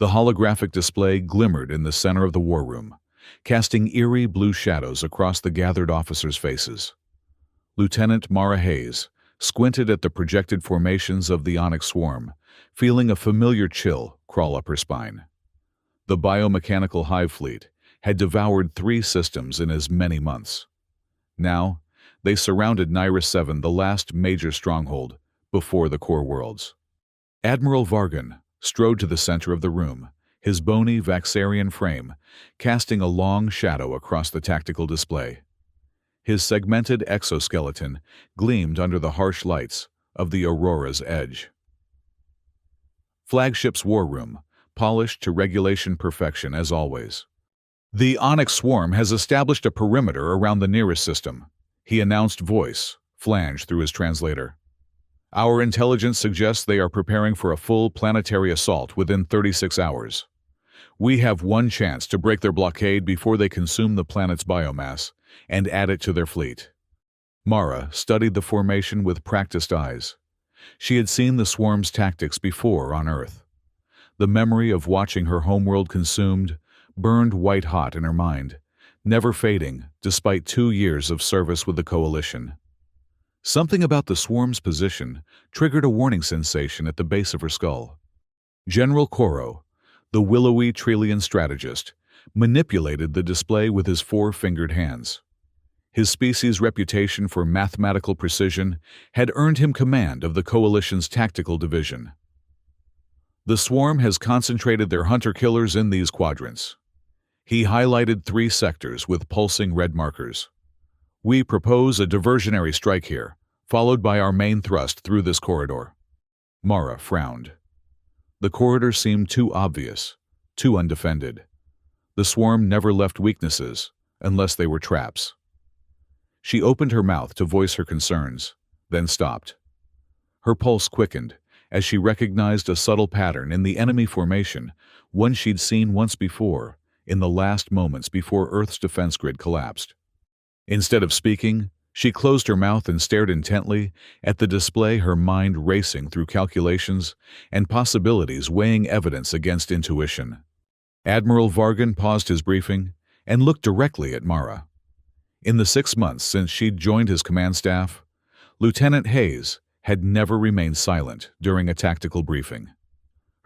The holographic display glimmered in the center of the war room, casting eerie blue shadows across the gathered officers' faces. Lieutenant Mara Hayes squinted at the projected formations of the Onyx swarm, feeling a familiar chill crawl up her spine. The biomechanical hive fleet had devoured 3 systems in as many months. Now, they surrounded Nyrus 7, the last major stronghold before the core worlds. Admiral Vargan strode to the center of the room, his bony Vaxarian frame casting a long shadow across the tactical display. His segmented exoskeleton gleamed under the harsh lights of the Aurora's edge. Flagship's war room, polished to regulation perfection as always. "The Onyx swarm has established a perimeter around the nearest system," he announced, voice flanged through his translator. "Our intelligence suggests they are preparing for a full planetary assault within 36 hours. We have one chance to break their blockade before they consume the planet's biomass and add it to their fleet." Mara studied the formation with practiced eyes. She had seen the swarm's tactics before on Earth. The memory of watching her homeworld consumed burned white-hot in her mind, never fading despite 2 years of service with the Coalition. Something about the swarm's position triggered a warning sensation at the base of her skull. General Koro, the willowy Trillian strategist, manipulated the display with his 4-fingered hands. His species' reputation for mathematical precision had earned him command of the Coalition's tactical division. "The swarm has concentrated their hunter-killers in these quadrants." He highlighted 3 sectors with pulsing red markers. "We propose a diversionary strike here, followed by our main thrust through this corridor." Mara frowned. The corridor seemed too obvious, too undefended. The swarm never left weaknesses, unless they were traps. She opened her mouth to voice her concerns, then stopped. Her pulse quickened as she recognized a subtle pattern in the enemy formation, one she'd seen once before, in the last moments before Earth's defense grid collapsed. Instead of speaking, she closed her mouth and stared intently at the display, her mind racing through calculations and possibilities, weighing evidence against intuition. Admiral Vargan paused his briefing and looked directly at Mara. In the 6 months since she'd joined his command staff, Lieutenant Hayes had never remained silent during a tactical briefing.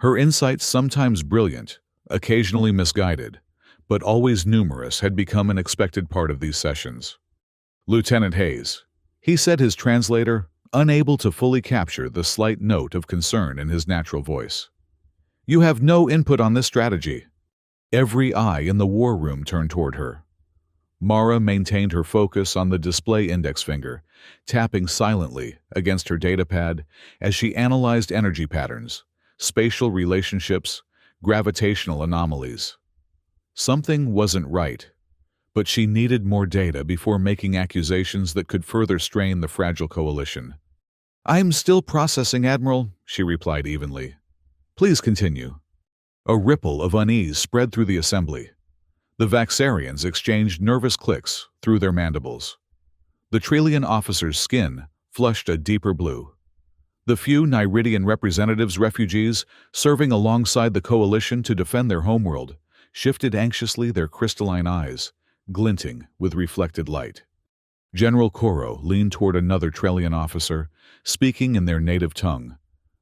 Her insights, sometimes brilliant, occasionally misguided, but always numerous, had become an expected part of these sessions. "Lieutenant Hayes," he said, his translator unable to fully capture the slight note of concern in his natural voice. "You have no input on this strategy." Every eye in the war room turned toward her. Mara maintained her focus on the display index finger, tapping silently against her datapad as she analyzed energy patterns, spatial relationships, gravitational anomalies. Something wasn't right, but she needed more data before making accusations that could further strain the fragile Coalition. "I'm still processing, Admiral," she replied evenly. "Please continue." A ripple of unease spread through the assembly. The Vaxarians exchanged nervous clicks through their mandibles. The Trillian officer's skin flushed a deeper blue. The few Nyridian representatives, refugees, serving alongside the Coalition to defend their homeworld, shifted anxiously, their crystalline eyes glinting with reflected light. General Koro leaned toward another Trillian officer, speaking in their native tongue,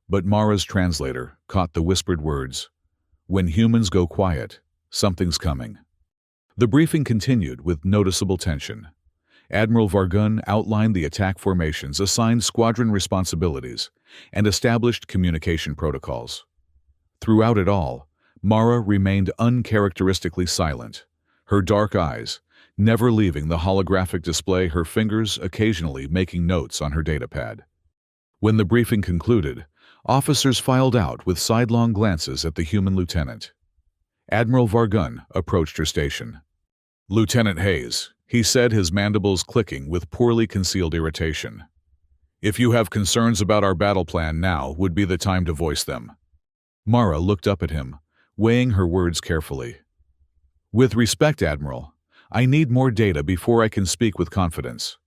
but Mara's translator caught the whispered words, "When humans go quiet, something's coming." The briefing continued with noticeable tension. Admiral Vargun outlined the attack formations, assigned squadron responsibilities, and established communication protocols. Throughout it all, Mara remained uncharacteristically silent, her dark eyes never leaving the holographic display, her fingers occasionally making notes on her datapad. When the briefing concluded, officers filed out with sidelong glances at the human lieutenant. Admiral Vargun approached her station. "Lieutenant Hayes," he said, his mandibles clicking with poorly concealed irritation. "If you have concerns about our battle plan, now would be the time to voice them." Mara looked up at him, weighing her words carefully. "With respect, Admiral, I need more data before I can speak with confidence.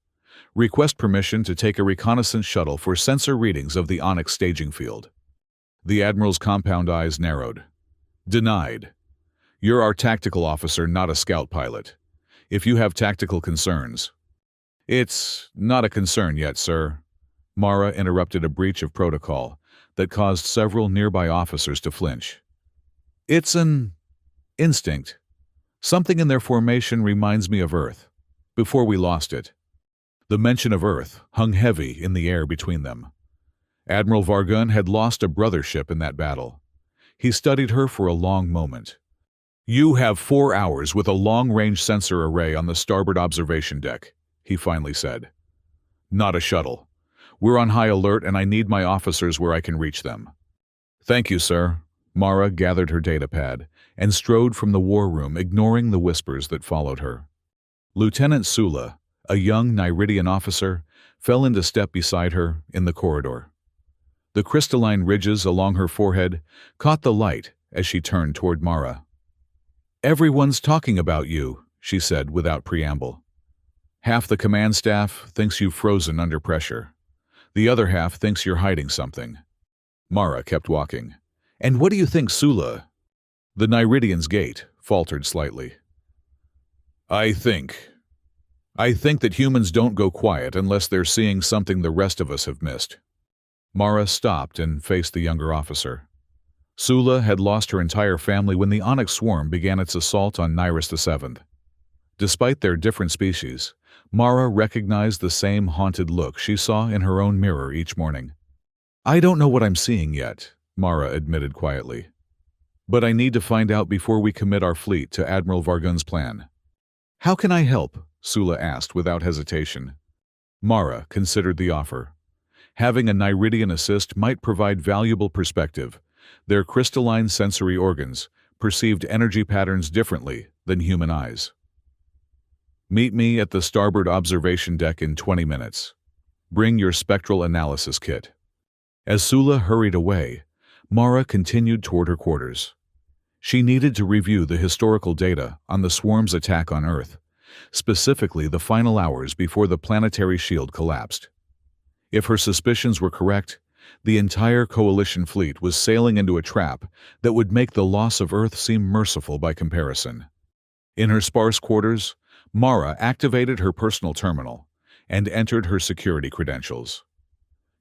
Request permission to take a reconnaissance shuttle for sensor readings of the Onyx staging field." The Admiral's compound eyes narrowed. Denied. You're our tactical officer, not a scout pilot. If you have tactical concerns— It's not a concern yet, sir. Mara interrupted a breach of protocol that caused several nearby officers to flinch. It's an instinct. Something in their formation reminds me of Earth, before we lost it. The mention of Earth hung heavy in the air between them. Admiral Vargun had lost a brother ship in that battle. He studied her for a long moment. You have 4 hours with a long-range sensor array on the starboard observation deck, he finally said. Not a shuttle. We're on high alert and I need my officers where I can reach them. Thank you, sir. Mara gathered her datapad and strode from the war room, ignoring the whispers that followed her. Lieutenant Sula, a young Nyridian officer, fell into step beside her in the corridor. The crystalline ridges along her forehead caught the light as she turned toward Mara. Everyone's talking about you, she said without preamble. Half the command staff thinks you've frozen under pressure. The other half thinks you're hiding something. Mara kept walking. And what do you think, Sula? The Nyridian's gait faltered slightly. I think that humans don't go quiet unless they're seeing something the rest of us have missed. Mara stopped and faced the younger officer. Sula had lost her entire family when the Onyx Swarm began its assault on Nyrus VII. Despite their different species, Mara recognized the same haunted look she saw in her own mirror each morning. I don't know what I'm seeing yet, Mara admitted quietly. But I need to find out before we commit our fleet to Admiral Vargun's plan. How can I help? Sula asked without hesitation. Mara considered the offer. Having a Nyridian assist might provide valuable perspective. Their crystalline sensory organs perceived energy patterns differently than human eyes. Meet me at the starboard observation deck in 20 minutes. Bring your spectral analysis kit. As Sula hurried away, Mara continued toward her quarters. She needed to review the historical data on the swarm's attack on Earth, specifically the final hours before the planetary shield collapsed. If her suspicions were correct, the entire coalition fleet was sailing into a trap that would make the loss of Earth seem merciful by comparison. In her sparse quarters, Mara activated her personal terminal and entered her security credentials.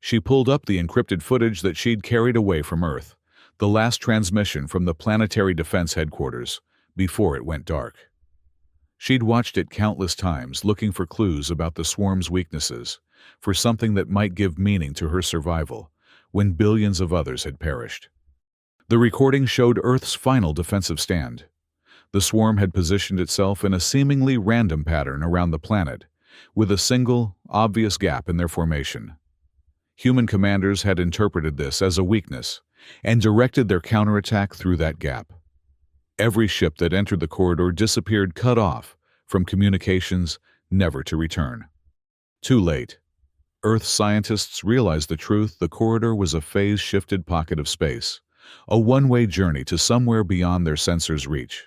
She pulled up the encrypted footage that she'd carried away from Earth, the last transmission from the Planetary Defense Headquarters, before it went dark. She'd watched it countless times, looking for clues about the swarm's weaknesses, for something that might give meaning to her survival, when billions of others had perished. The recording showed Earth's final defensive stand. The swarm had positioned itself in a seemingly random pattern around the planet, with a single, obvious gap in their formation. Human commanders had interpreted this as a weakness and directed their counterattack through that gap. Every ship that entered the corridor disappeared, cut off from communications, never to return. Too late. Earth scientists realized the truth: the corridor was a phase-shifted pocket of space, a one-way journey to somewhere beyond their sensors' reach.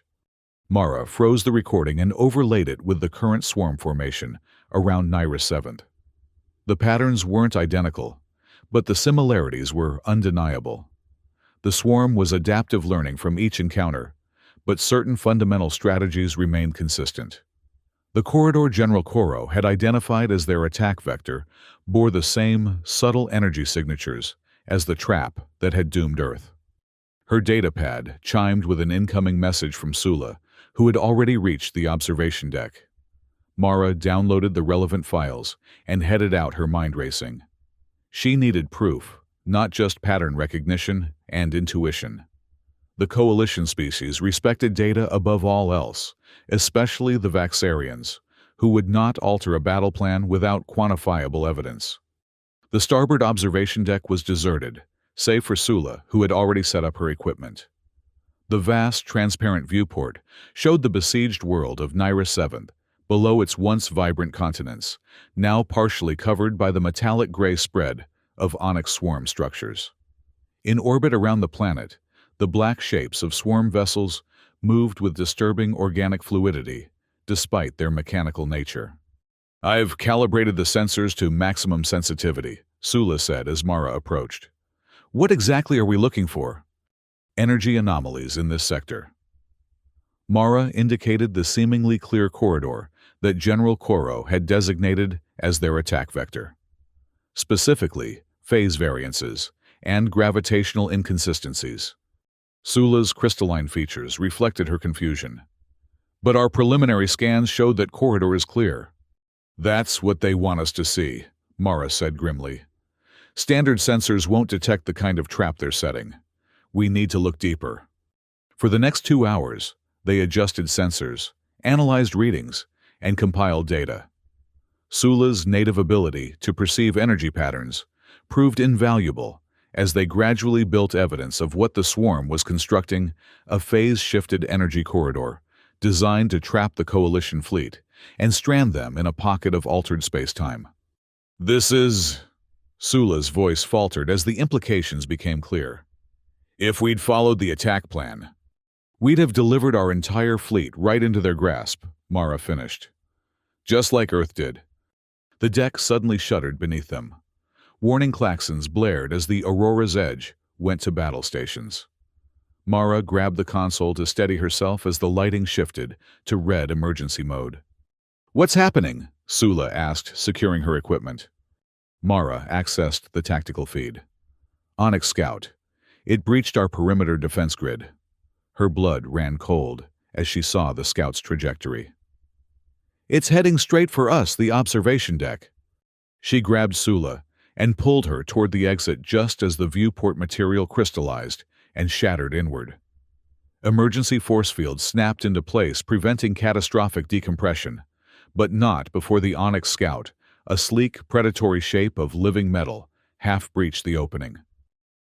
Mara froze the recording and overlaid it with the current swarm formation around Nyrus VII. The patterns weren't identical, but the similarities were undeniable. The swarm was adaptive learning from each encounter, but certain fundamental strategies remained consistent. The corridor General Koro had identified as their attack vector bore the same subtle energy signatures as the trap that had doomed Earth. Her datapad chimed with an incoming message from Sula, who had already reached the observation deck. Mara downloaded the relevant files and headed out, her mind racing. She needed proof, not just pattern recognition and intuition. The coalition species respected data above all else, especially the Vaxarians, who would not alter a battle plan without quantifiable evidence. The starboard observation deck was deserted, save for Sula, who had already set up her equipment. The vast, transparent viewport showed the besieged world of Nyrus VII, below its once vibrant continents, now partially covered by the metallic gray spread of Onyx Swarm structures. In orbit around the planet, the black shapes of swarm vessels moved with disturbing organic fluidity, despite their mechanical nature. I've calibrated the sensors to maximum sensitivity, Sula said as Mara approached. What exactly are we looking for? Energy anomalies in this sector. Mara indicated the seemingly clear corridor that General Koro had designated as their attack vector. Specifically, phase variances and gravitational inconsistencies. Sula's crystalline features reflected her confusion. But our preliminary scans showed that corridor is clear. That's what they want us to see, Mara said grimly. Standard sensors won't detect the kind of trap they're setting. We need to look deeper. For the next 2 hours, they adjusted sensors, analyzed readings, and compiled data. Sula's native ability to perceive energy patterns proved invaluable as they gradually built evidence of what the swarm was constructing, a phase-shifted energy corridor designed to trap the Coalition fleet and strand them in a pocket of altered space-time. This is... Sula's voice faltered as the implications became clear. If we'd followed the attack plan, we'd have delivered our entire fleet right into their grasp, Mara finished. Just like Earth did. The deck suddenly shuddered beneath them. Warning klaxons blared as the Aurora's Edge went to battle stations. Mara grabbed the console to steady herself as the lighting shifted to red emergency mode. "What's happening?" Sula asked, securing her equipment. Mara accessed the tactical feed. Onyx Scout. It breached our perimeter defense grid. Her blood ran cold as she saw the scout's trajectory. "It's heading straight for us, the observation deck." She grabbed Sula and pulled her toward the exit just as the viewport material crystallized and shattered inward. Emergency force fields snapped into place, preventing catastrophic decompression, but not before the Onyx Scout, a sleek, predatory shape of living metal, half-breached the opening.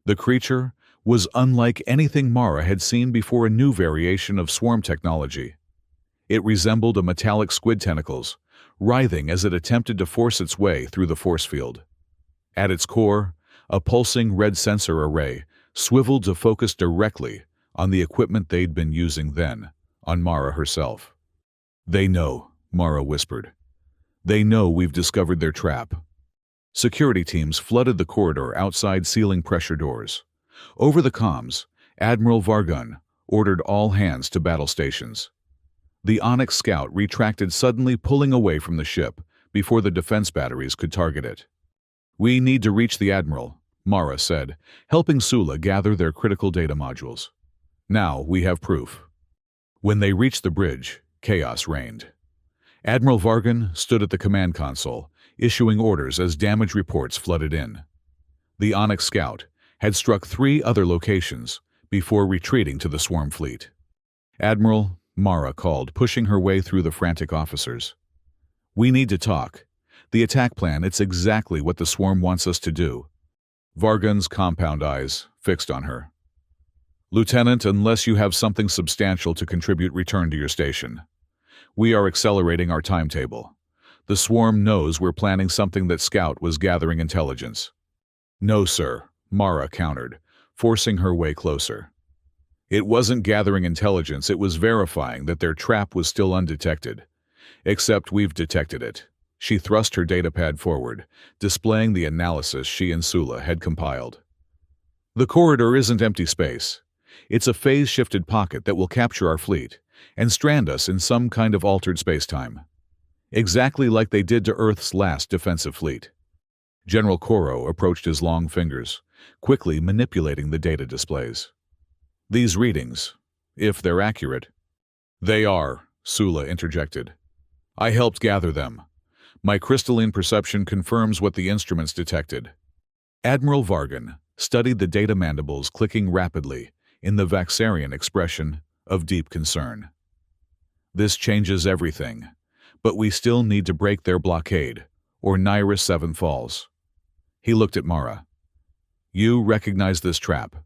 The creature was unlike anything Mara had seen before, a new variation of swarm technology. It resembled a metallic squid tentacles, writhing as it attempted to force its way through the force field. At its core, a pulsing red sensor array swiveled to focus directly on the equipment they'd been using then, on Mara herself. "They know," Mara whispered. "They know we've discovered their trap." Security teams flooded the corridor outside, sealing pressure doors. Over the comms, Admiral Vargun ordered all hands to battle stations. The Onyx Scout retracted, suddenly pulling away from the ship before the defense batteries could target it. "We need to reach the Admiral," Mara said, helping Sula gather their critical data modules. "Now we have proof." When they reached the bridge, chaos reigned. Admiral Vargun stood at the command console, issuing orders as damage reports flooded in. The Onyx Scout had struck 3 other locations before retreating to the swarm fleet. "Admiral," Mara called, pushing her way through the frantic officers. "We need to talk. The attack plan, it's exactly what the swarm wants us to do." Vargun's compound eyes fixed on her. "Lieutenant, unless you have something substantial to contribute, return to your station. We are accelerating our timetable. The swarm knows we're planning something. That Scout was gathering intelligence." "No, sir," Mara countered, forcing her way closer. "It wasn't gathering intelligence, it was verifying that their trap was still undetected. Except we've detected it." She thrust her datapad forward, displaying the analysis she and Sula had compiled. "The corridor isn't empty space. It's a phase-shifted pocket that will capture our fleet and strand us in some kind of altered space-time. Exactly like they did to Earth's last defensive fleet." General Koro approached his long fingers, quickly manipulating the data displays. "These readings, if they're accurate..." "They are," Sula interjected. "I helped gather them. My crystalline perception confirms what the instruments detected." Admiral Vargun studied the data mandibles clicking rapidly in the Vaxarian expression of deep concern. "This changes everything, but we still need to break their blockade, or Nyrus 7 falls." He looked at Mara. "You recognize this trap.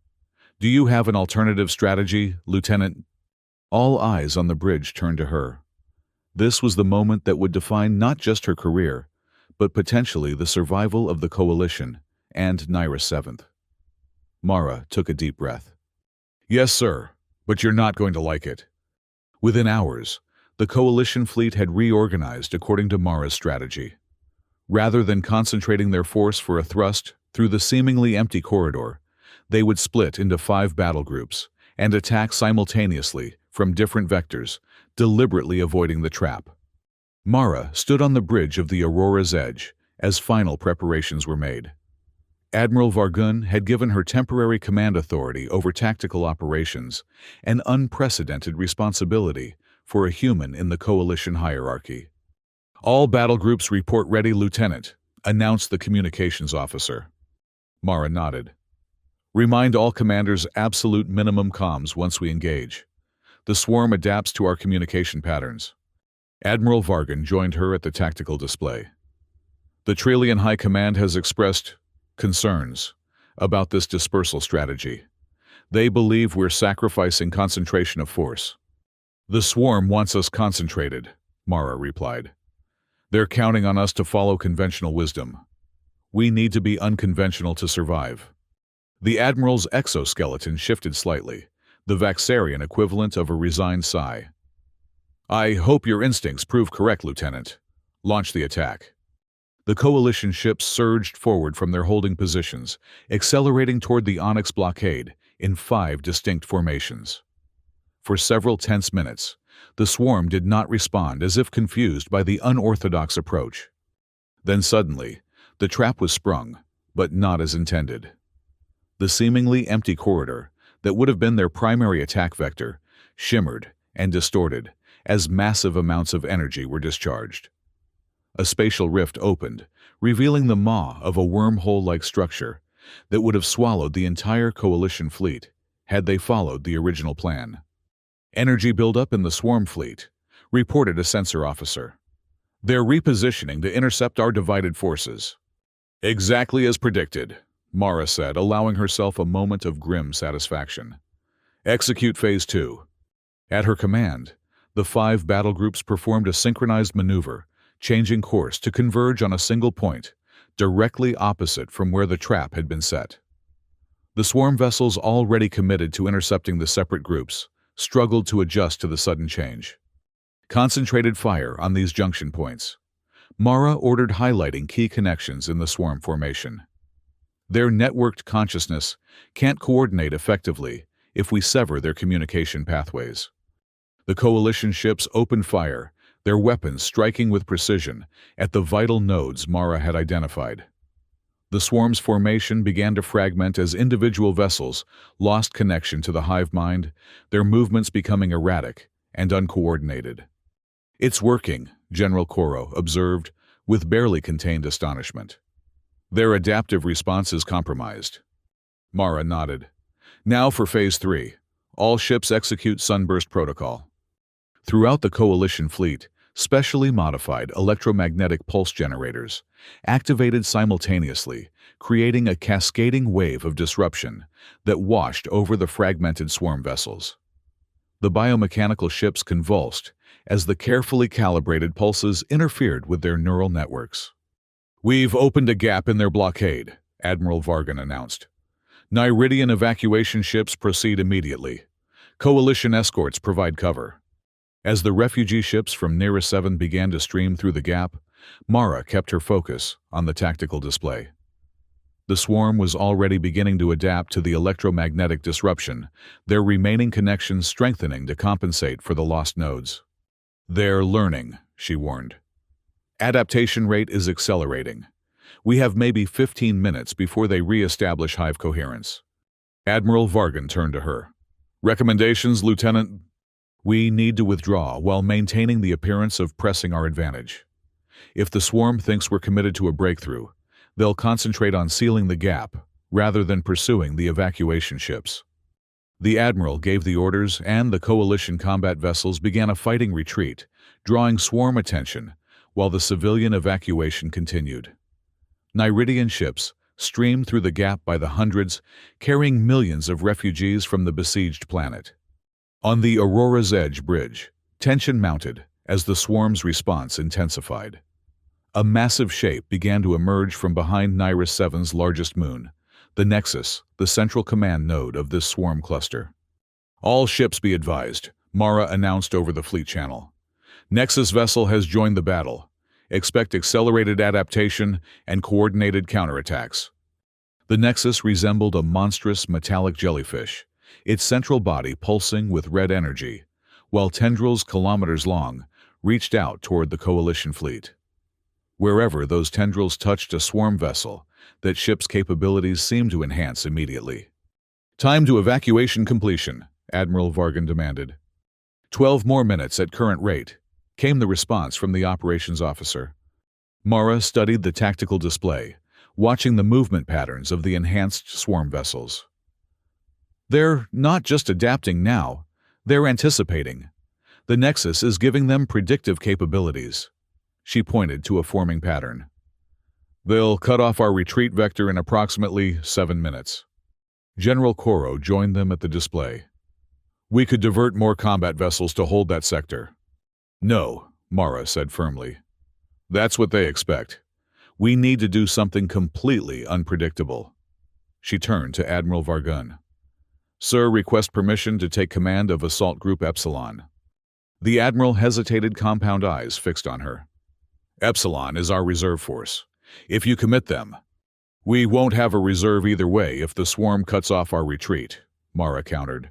Do you have an alternative strategy, Lieutenant?" All eyes on the bridge turned to her. This was the moment that would define not just her career, but potentially the survival of the Coalition and Nyrus 7th. Mara took a deep breath. "Yes, sir, but you're not going to like it." Within hours, the Coalition fleet had reorganized according to Mara's strategy. Rather than concentrating their force for a thrust through the seemingly empty corridor, they would split into 5 battle groups and attack simultaneously from different vectors, deliberately avoiding the trap. Mara stood on the bridge of the Aurora's edge as final preparations were made. Admiral Vargun had given her temporary command authority over tactical operations, an unprecedented responsibility for a human in the coalition hierarchy. "All battle groups report ready, Lieutenant," announced the communications officer. Mara nodded. "Remind all commanders absolute minimum comms once we engage. The swarm adapts to our communication patterns." Admiral Vargun joined her at the tactical display. "The Trillian High Command has expressed concerns about this dispersal strategy. They believe we're sacrificing concentration of force." "The swarm wants us concentrated," Mara replied. "They're counting on us to follow conventional wisdom. We need to be unconventional to survive." The Admiral's exoskeleton shifted slightly, the Vaxarian equivalent of a resigned sigh. "I hope your instincts prove correct, Lieutenant. Launch the attack." The coalition ships surged forward from their holding positions, accelerating toward the Onyx blockade in 5 distinct formations. For several tense minutes, the swarm did not respond, as if confused by the unorthodox approach. Then suddenly, the trap was sprung, but not as intended. The seemingly empty corridor, that would have been their primary attack vector, shimmered and distorted as massive amounts of energy were discharged. A spatial rift opened, revealing the maw of a wormhole-like structure that would have swallowed the entire coalition fleet had they followed the original plan. "Energy buildup in the swarm fleet," reported a sensor officer. "They're repositioning to intercept our divided forces." "Exactly as predicted," Mara said, allowing herself a moment of grim satisfaction. "Execute Phase 2. At her command, the 5 battle groups performed a synchronized maneuver, changing course to converge on a single point, directly opposite from where the trap had been set. The swarm vessels, already committed to intercepting the separate groups, struggled to adjust to the sudden change. "Concentrated fire on these junction points," Mara ordered, highlighting key connections in the swarm formation. "Their networked consciousness can't coordinate effectively if we sever their communication pathways." The coalition ships opened fire, their weapons striking with precision at the vital nodes Mara had identified. The swarm's formation began to fragment as individual vessels lost connection to the hive mind, their movements becoming erratic and uncoordinated. "It's working," General Coro observed, with barely contained astonishment. "Their adaptive response is compromised." Mara nodded. "Now for Phase 3. All ships execute Sunburst Protocol." Throughout the coalition fleet, specially modified electromagnetic pulse generators activated simultaneously, creating a cascading wave of disruption that washed over the fragmented swarm vessels. The biomechanical ships convulsed as the carefully calibrated pulses interfered with their neural networks. "We've opened a gap in their blockade," Admiral Vargun announced. "Nyridian evacuation ships proceed immediately. Coalition escorts provide cover." As the refugee ships from Nearest 7 began to stream through the gap, Mara kept her focus on the tactical display. The swarm was already beginning to adapt to the electromagnetic disruption, their remaining connections strengthening to compensate for the lost nodes. "They're learning," she warned. "Adaptation rate is accelerating. We have maybe 15 minutes before they re-establish hive coherence." Admiral Vargun turned to her. "Recommendations, Lieutenant?" "We need to withdraw while maintaining the appearance of pressing our advantage. If the swarm thinks we're committed to a breakthrough, they'll concentrate on sealing the gap rather than pursuing the evacuation ships." The Admiral gave the orders, and the coalition combat vessels began a fighting retreat, drawing swarm attention, while the civilian evacuation continued. Nyridian ships streamed through the gap by the hundreds, carrying millions of refugees from the besieged planet. On the Aurora's Edge bridge, tension mounted as the swarm's response intensified. A massive shape began to emerge from behind Nearest 7's largest moon, the Nexus, the central command node of this swarm cluster. "All ships be advised," Mara announced over the fleet channel. "Nexus vessel has joined the battle. Expect accelerated adaptation and coordinated counterattacks." The Nexus resembled a monstrous metallic jellyfish, its central body pulsing with red energy, while tendrils kilometers long reached out toward the coalition fleet. Wherever those tendrils touched a swarm vessel, that ship's capabilities seemed to enhance immediately. "Time to evacuation completion," Admiral Vargan demanded. 12 more minutes at current rate," came the response from the operations officer. Mara studied the tactical display, watching the movement patterns of the enhanced swarm vessels. They're not just adapting now, they're anticipating. The Nexus is giving them predictive capabilities. She pointed to a forming pattern. "They'll cut off our retreat vector in approximately 7 minutes. General Koro joined them at the display. "We could divert more combat vessels to hold that sector." "No," Mara said firmly. "That's what they expect. We need to do something completely unpredictable." She turned to Admiral Vargun. "Sir, request permission to take command of Assault Group Epsilon." The Admiral hesitated, compound eyes fixed on her. "Epsilon is our reserve force. If you commit them..." "We won't have a reserve either way if the swarm cuts off our retreat," Mara countered.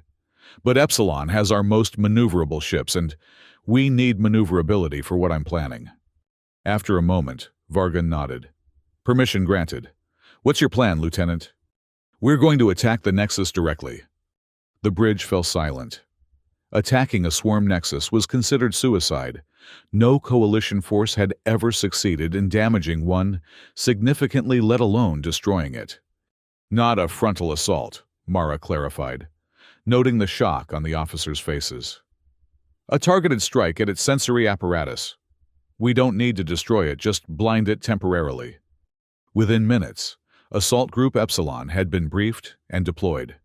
"But Epsilon has our most maneuverable ships, and we need maneuverability for what I'm planning." After a moment, Vargan nodded. "Permission granted. What's your plan, Lieutenant?" "We're going to attack the Nexus directly." The bridge fell silent. Attacking a swarm Nexus was considered suicide. No coalition force had ever succeeded in damaging one significantly, let alone destroying it. "Not a frontal assault," Mara clarified, noting the shock on the officers' faces. "A targeted strike at its sensory apparatus. We don't need to destroy it, just blind it temporarily." Within minutes, Assault Group Epsilon had been briefed and deployed.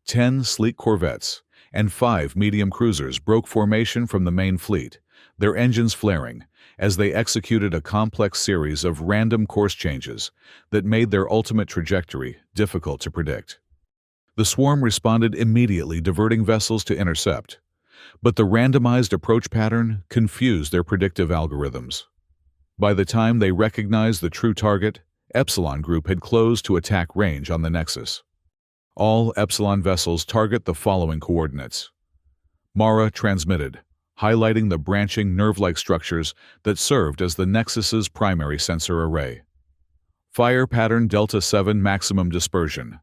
10 sleek corvettes and 5 medium cruisers broke formation from the main fleet, their engines flaring, as they executed a complex series of random course changes that made their ultimate trajectory difficult to predict. The swarm responded immediately, diverting vessels to intercept, but the randomized approach pattern confused their predictive algorithms. By the time they recognized the true target, Epsilon Group had closed to attack range on the Nexus. "All Epsilon vessels target the following coordinates." Mara transmitted, highlighting the branching nerve-like structures that served as the Nexus's primary sensor array. "Fire pattern Delta 7 maximum dispersion."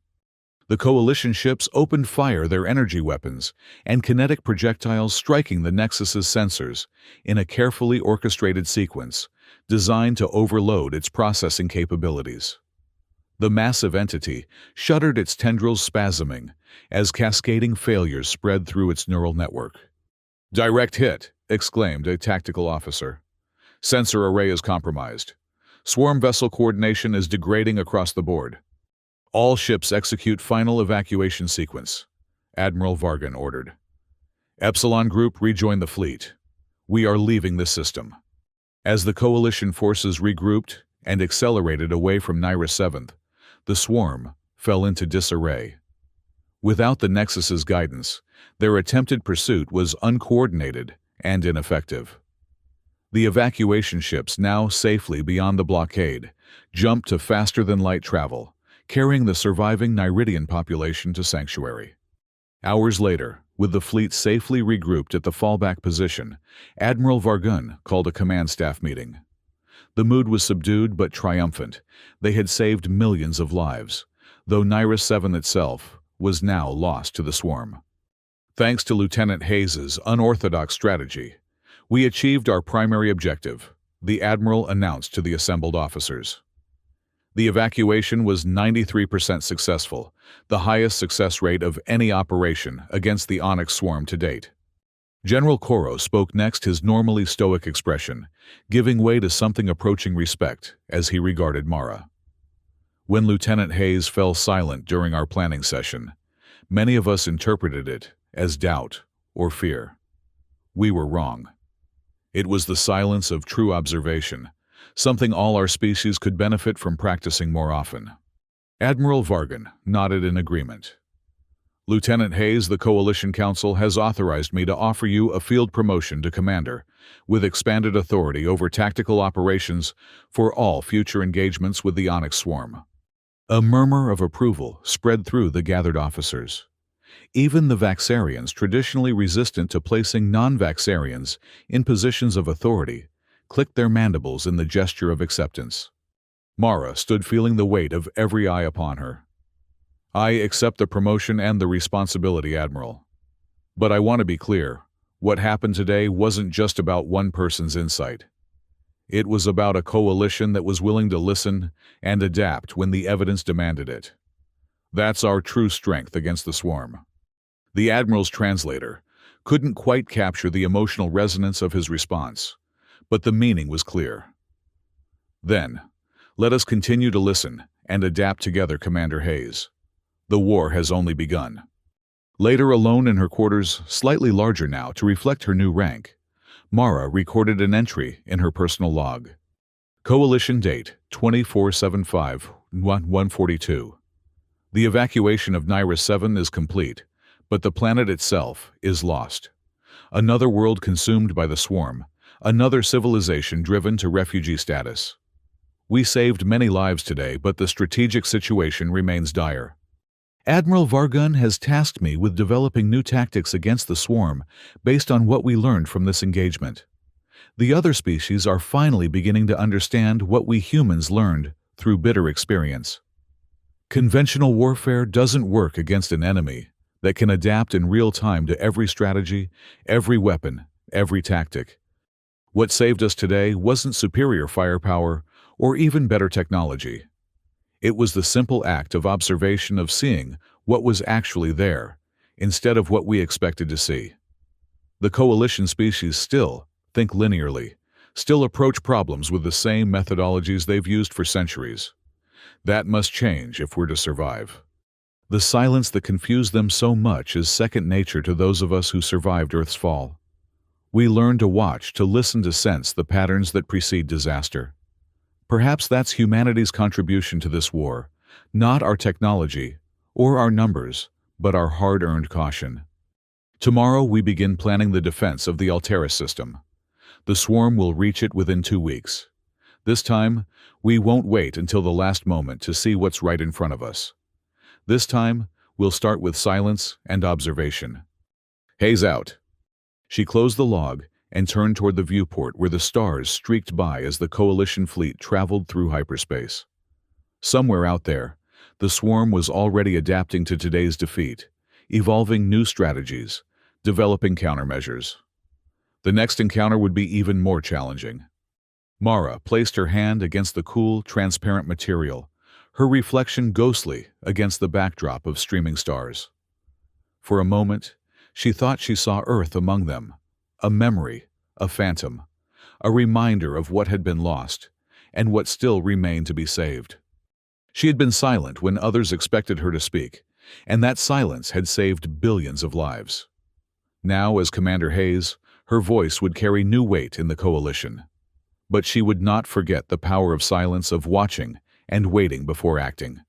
The coalition ships opened fire, their energy weapons and kinetic projectiles striking the Nexus's sensors in a carefully orchestrated sequence designed to overload its processing capabilities. The massive entity shuddered, its tendrils spasming as cascading failures spread through its neural network. "Direct hit," exclaimed a tactical officer. "Sensor array is compromised. Swarm vessel coordination is degrading across the board. All ships execute final evacuation sequence," Admiral Vargan ordered. "Epsilon Group rejoin the fleet. We are leaving the system." As the coalition forces regrouped and accelerated away from Nira 7th, the swarm fell into disarray. Without the Nexus's guidance, their attempted pursuit was uncoordinated and ineffective. The evacuation ships, now safely beyond the blockade, jumped to faster-than-light travel, carrying the surviving Niridian population to sanctuary. Hours later, with the fleet safely regrouped at the fallback position, Admiral Vargun called a command staff meeting. The mood was subdued but triumphant. They had saved millions of lives, though Nira 7 itself was now lost to the swarm. "Thanks to Lieutenant Hayes's unorthodox strategy, we achieved our primary objective," the Admiral announced to the assembled officers. The evacuation was 93% successful, the highest success rate of any operation against the Onyx swarm to date. General Koro spoke next, his normally stoic expression giving way to something approaching respect as he regarded Mara. When Lieutenant Hayes fell silent during our planning session, many of us interpreted it as doubt or fear. We were wrong. It was the silence of true observation, something all our species could benefit from practicing more often. Admiral Vargan nodded in agreement. "Lieutenant Hayes, the Coalition Council has authorized me to offer you a field promotion to Commander, with expanded authority over tactical operations for all future engagements with the Onyx Swarm." A murmur of approval spread through the gathered officers. Even the Vaxarians, traditionally resistant to placing non-Vaxarians in positions of authority, clicked their mandibles in the gesture of acceptance. Mara stood feeling the weight of every eye upon her. "I accept the promotion and the responsibility, Admiral. But I want to be clear, what happened today wasn't just about one person's insight. It was about a coalition that was willing to listen and adapt when the evidence demanded it. That's our true strength against the swarm." The Admiral's translator couldn't quite capture the emotional resonance of his response, but the meaning was clear. "Then, let us continue to listen and adapt together, Commander Hayes. The war has only begun." Later, alone in her quarters, slightly larger now to reflect her new rank, Mara recorded an entry in her personal log. Coalition date 24/75/142. The evacuation of Nira 7 is complete, but the planet itself is lost. Another world consumed by the swarm, another civilization driven to refugee status. We saved many lives today, but the strategic situation remains dire. Admiral Vargun has tasked me with developing new tactics against the swarm based on what we learned from this engagement. The other species are finally beginning to understand what we humans learned through bitter experience. Conventional warfare doesn't work against an enemy that can adapt in real time to every strategy, every weapon, every tactic. What saved us today wasn't superior firepower or even better technology. It was the simple act of observation, of seeing what was actually there, instead of what we expected to see. The coalition species still think linearly, still approach problems with the same methodologies they've used for centuries. That must change if we're to survive. The silence that confused them so much is second nature to those of us who survived Earth's fall. We learn to watch, to listen, to sense the patterns that precede disaster. Perhaps that's humanity's contribution to this war, not our technology or our numbers, but our hard-earned caution. Tomorrow we begin planning the defense of the Altera system. The swarm will reach it within 2 weeks. This time, we won't wait until the last moment to see what's right in front of us. This time, we'll start with silence and observation. Hayes out. She closed the log and turned toward the viewport where the stars streaked by as the coalition fleet traveled through hyperspace. Somewhere out there, the swarm was already adapting to today's defeat, evolving new strategies, developing countermeasures. The next encounter would be even more challenging. Mara placed her hand against the cool, transparent material, her reflection ghostly against the backdrop of streaming stars. For a moment, she thought she saw Earth among them, a memory, a phantom, a reminder of what had been lost and what still remained to be saved. She had been silent when others expected her to speak, and that silence had saved billions of lives. Now, as Commander Hayes, her voice would carry new weight in the coalition. But she would not forget the power of silence, of watching and waiting before acting.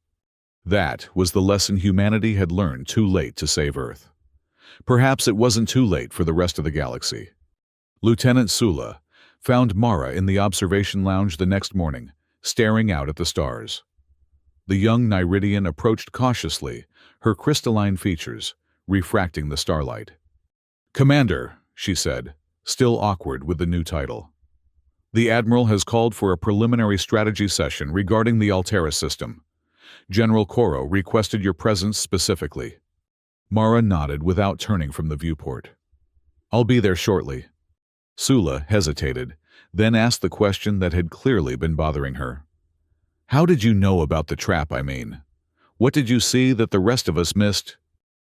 That was the lesson humanity had learned too late to save Earth. Perhaps it wasn't too late for the rest of the galaxy. Lieutenant Sula found Mara in the observation lounge the next morning, staring out at the stars. The young Niridian approached cautiously, her crystalline features refracting the starlight. "Commander," she said, still awkward with the new title. "The Admiral has called for a preliminary strategy session regarding the Altera system. General Coro requested your presence specifically." Mara nodded without turning from the viewport. "I'll be there shortly." Sula hesitated, then asked the question that had clearly been bothering her. "How did you know about the trap, I mean? What did you see that the rest of us missed?"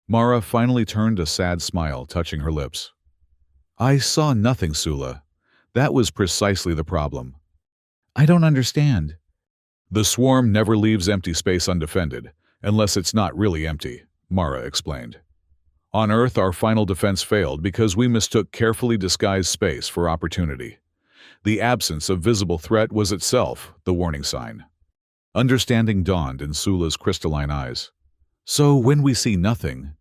Mara finally turned a sad smile touching her lips. "I saw nothing, Sula. That was precisely the problem." "I don't understand." "The swarm never leaves empty space undefended, unless it's not really empty," Mara explained. "On Earth, our final defense failed because we mistook carefully disguised space for opportunity. The absence of visible threat was itself the warning sign." Understanding dawned in Sula's crystalline eyes. "So when we see nothing,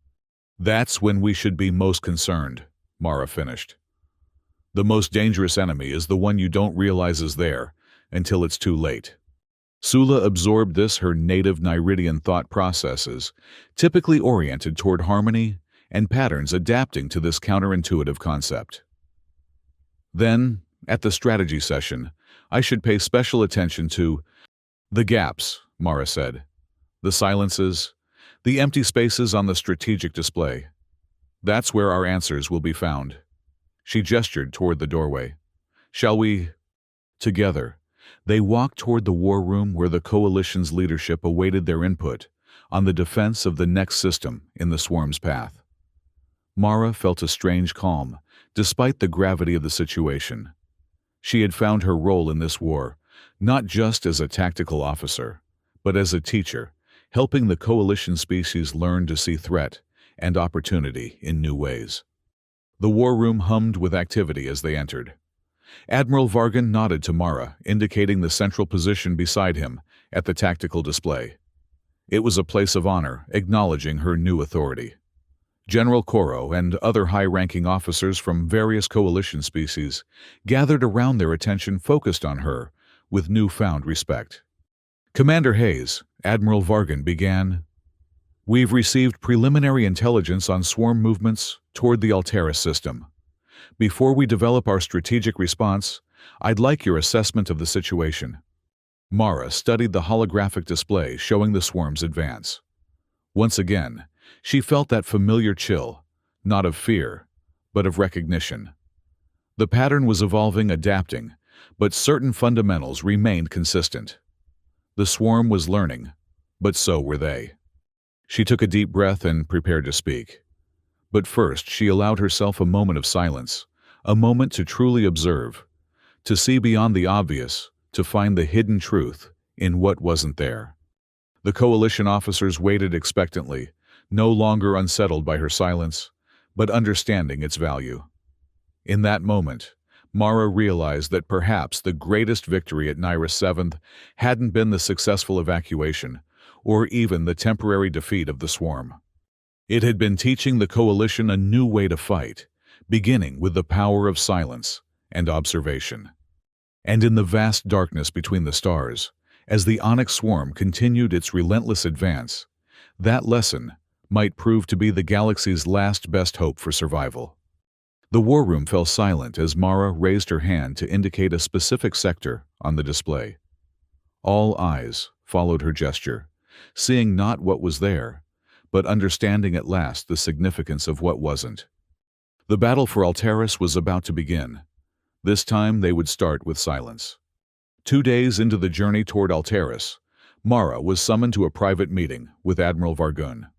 that's when we should be most concerned," Mara finished. "The most dangerous enemy is the one you don't realize is there until it's too late." Sula absorbed this, her native Neridian thought processes, typically oriented toward harmony and patterns adapting to this counterintuitive concept. Then, at the strategy session, I should pay special attention to the gaps, Mara said, the silences, the empty spaces on the strategic display. That's where our answers will be found. She gestured toward the doorway. Shall we? Together, they walked toward the war room where the coalition's leadership awaited their input on the defense of the next system in the swarm's path. Mara felt a strange calm, despite the gravity of the situation. She had found her role in this war, not just as a tactical officer, but as a teacher, helping the coalition species learn to see threat and opportunity in new ways. The war room hummed with activity as they entered. Admiral Vargan nodded to Mara, indicating the central position beside him at the tactical display. It was a place of honor, acknowledging her new authority. General Koro and other high-ranking officers from various coalition species gathered around, their attention focused on her with newfound respect. Commander Hayes, Admiral Vargan began, "We've received preliminary intelligence on swarm movements toward the Alteris system. Before we develop our strategic response, I'd like your assessment of the situation." Mara studied the holographic display showing the swarm's advance. Once again, she felt that familiar chill, not of fear, but of recognition. The pattern was evolving, adapting, but certain fundamentals remained consistent. The swarm was learning, but so were they. She took a deep breath and prepared to speak. But first, she allowed herself a moment of silence, a moment to truly observe, to see beyond the obvious, to find the hidden truth in what wasn't there. The coalition officers waited expectantly, no longer unsettled by her silence, but understanding its value. In that moment, Mara realized that perhaps the greatest victory at Nyrus 7th hadn't been the successful evacuation, or even the temporary defeat of the swarm. It had been teaching the coalition a new way to fight, beginning with the power of silence and observation. And in the vast darkness between the stars, as the Onyx swarm continued its relentless advance, that lesson might prove to be the galaxy's last best hope for survival. The war room fell silent as Mara raised her hand to indicate a specific sector on the display. All eyes followed her gesture, seeing not what was there, but understanding at last the significance of what wasn't. The battle for Alteris was about to begin. This time they would start with silence. 2 days into the journey toward Alteris, Mara was summoned to a private meeting with Admiral Vargun.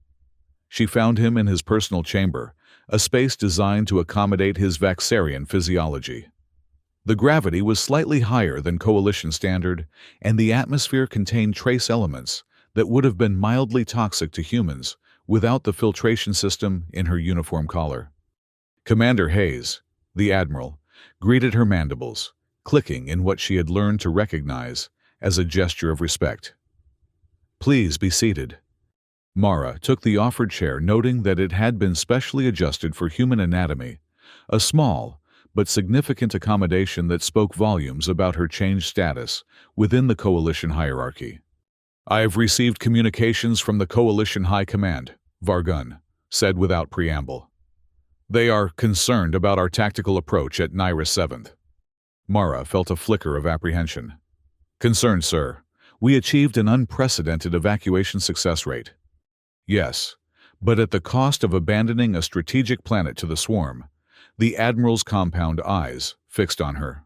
She found him in his personal chamber, a space designed to accommodate his Vaxarian physiology. The gravity was slightly higher than Coalition standard, and the atmosphere contained trace elements that would have been mildly toxic to humans without the filtration system in her uniform collar. Commander Hayes, the Admiral, greeted her mandibles, clicking in what she had learned to recognize as a gesture of respect. "Please be seated." Mara took the offered chair, noting that it had been specially adjusted for human anatomy, a small but significant accommodation that spoke volumes about her changed status within the Coalition hierarchy. "I have received communications from the Coalition High Command," Vargun said without preamble. "They are concerned about our tactical approach at Nyrus 7th. Mara felt a flicker of apprehension. "Concerned, sir. We achieved an unprecedented evacuation success rate." "Yes, but at the cost of abandoning a strategic planet to the swarm." The Admiral's compound eyes fixed on her.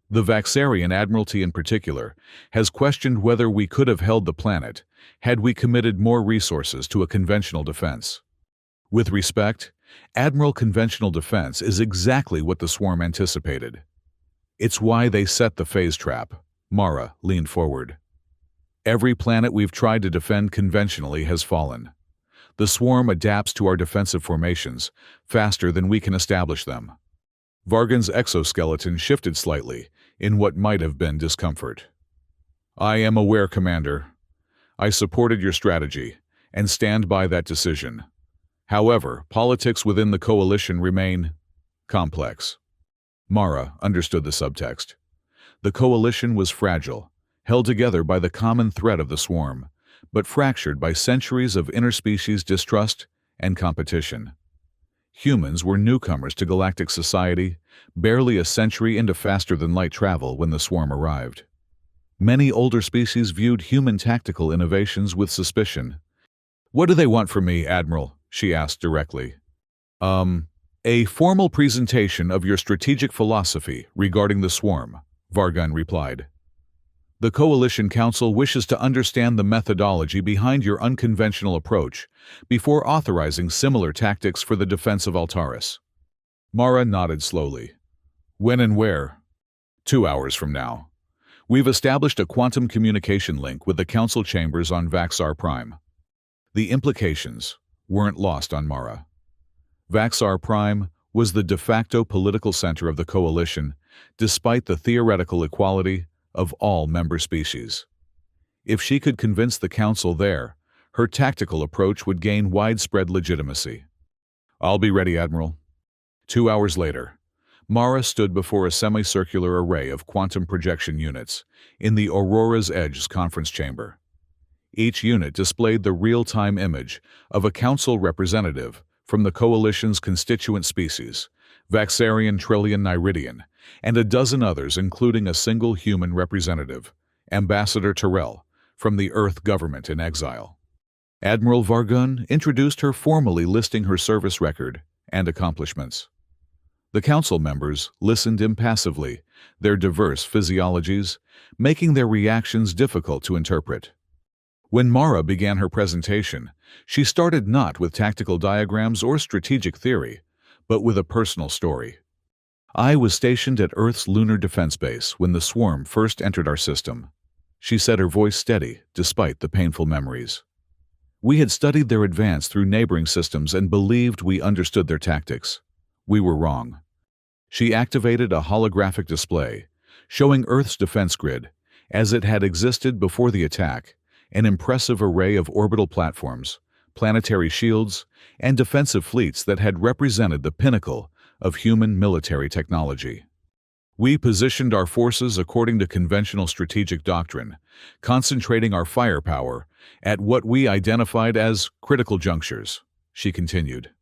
"The Vaxarian Admiralty in particular has questioned whether we could have held the planet had we committed more resources to a conventional defense. With respect, Admiral, conventional defense is exactly what the swarm anticipated. It's why they set the phase trap." Mara leaned forward. "Every planet we've tried to defend conventionally has fallen. The swarm adapts to our defensive formations faster than we can establish them." Vargan's exoskeleton shifted slightly in what might have been discomfort. "I am aware, Commander. I supported your strategy and stand by that decision. However, politics within the Coalition remain complex." Mara understood the subtext. The Coalition was fragile, held together by the common thread of the swarm, but fractured by centuries of interspecies distrust and competition. Humans were newcomers to galactic society, barely a century into faster-than-light travel when the swarm arrived. Many older species viewed human tactical innovations with suspicion. "What do they want from me, Admiral?" she asked directly. A formal presentation of your strategic philosophy regarding the swarm," Vargun replied. "The Coalition Council wishes to understand the methodology behind your unconventional approach before authorizing similar tactics for the defense of Altaris." Mara nodded slowly. "When and where?" 2 hours from now. We've established a quantum communication link with the Council chambers on Vaxar Prime." The implications weren't lost on Mara. Vaxar Prime was the de facto political center of the Coalition, despite the theoretical equality of all member species. If she could convince the Council there, her tactical approach would gain widespread legitimacy. "I'll be ready, Admiral." 2 hours later, Mara stood before a semicircular array of quantum projection units in the Aurora's Edge's conference chamber. Each unit displayed the real-time image of a Council representative from the Coalition's constituent species, Vaxarian Trillion Niridian, and a dozen others including a single human representative, Ambassador Terrell, from the Earth government in exile. Admiral Vargun introduced her formally, listing her service record and accomplishments. The Council members listened impassively, their diverse physiologies making their reactions difficult to interpret. When Mara began her presentation, she started not with tactical diagrams or strategic theory, but with a personal story. "I was stationed at Earth's lunar defense base when the swarm first entered our system," she said, her voice steady despite the painful memories. "We had studied their advance through neighboring systems and believed we understood their tactics. We were wrong." She activated a holographic display, showing Earth's defense grid, as it had existed before the attack, an impressive array of orbital platforms, planetary shields, and defensive fleets that had represented the pinnacle of human military technology. "We positioned our forces according to conventional strategic doctrine, concentrating our firepower at what we identified as critical junctures," she continued.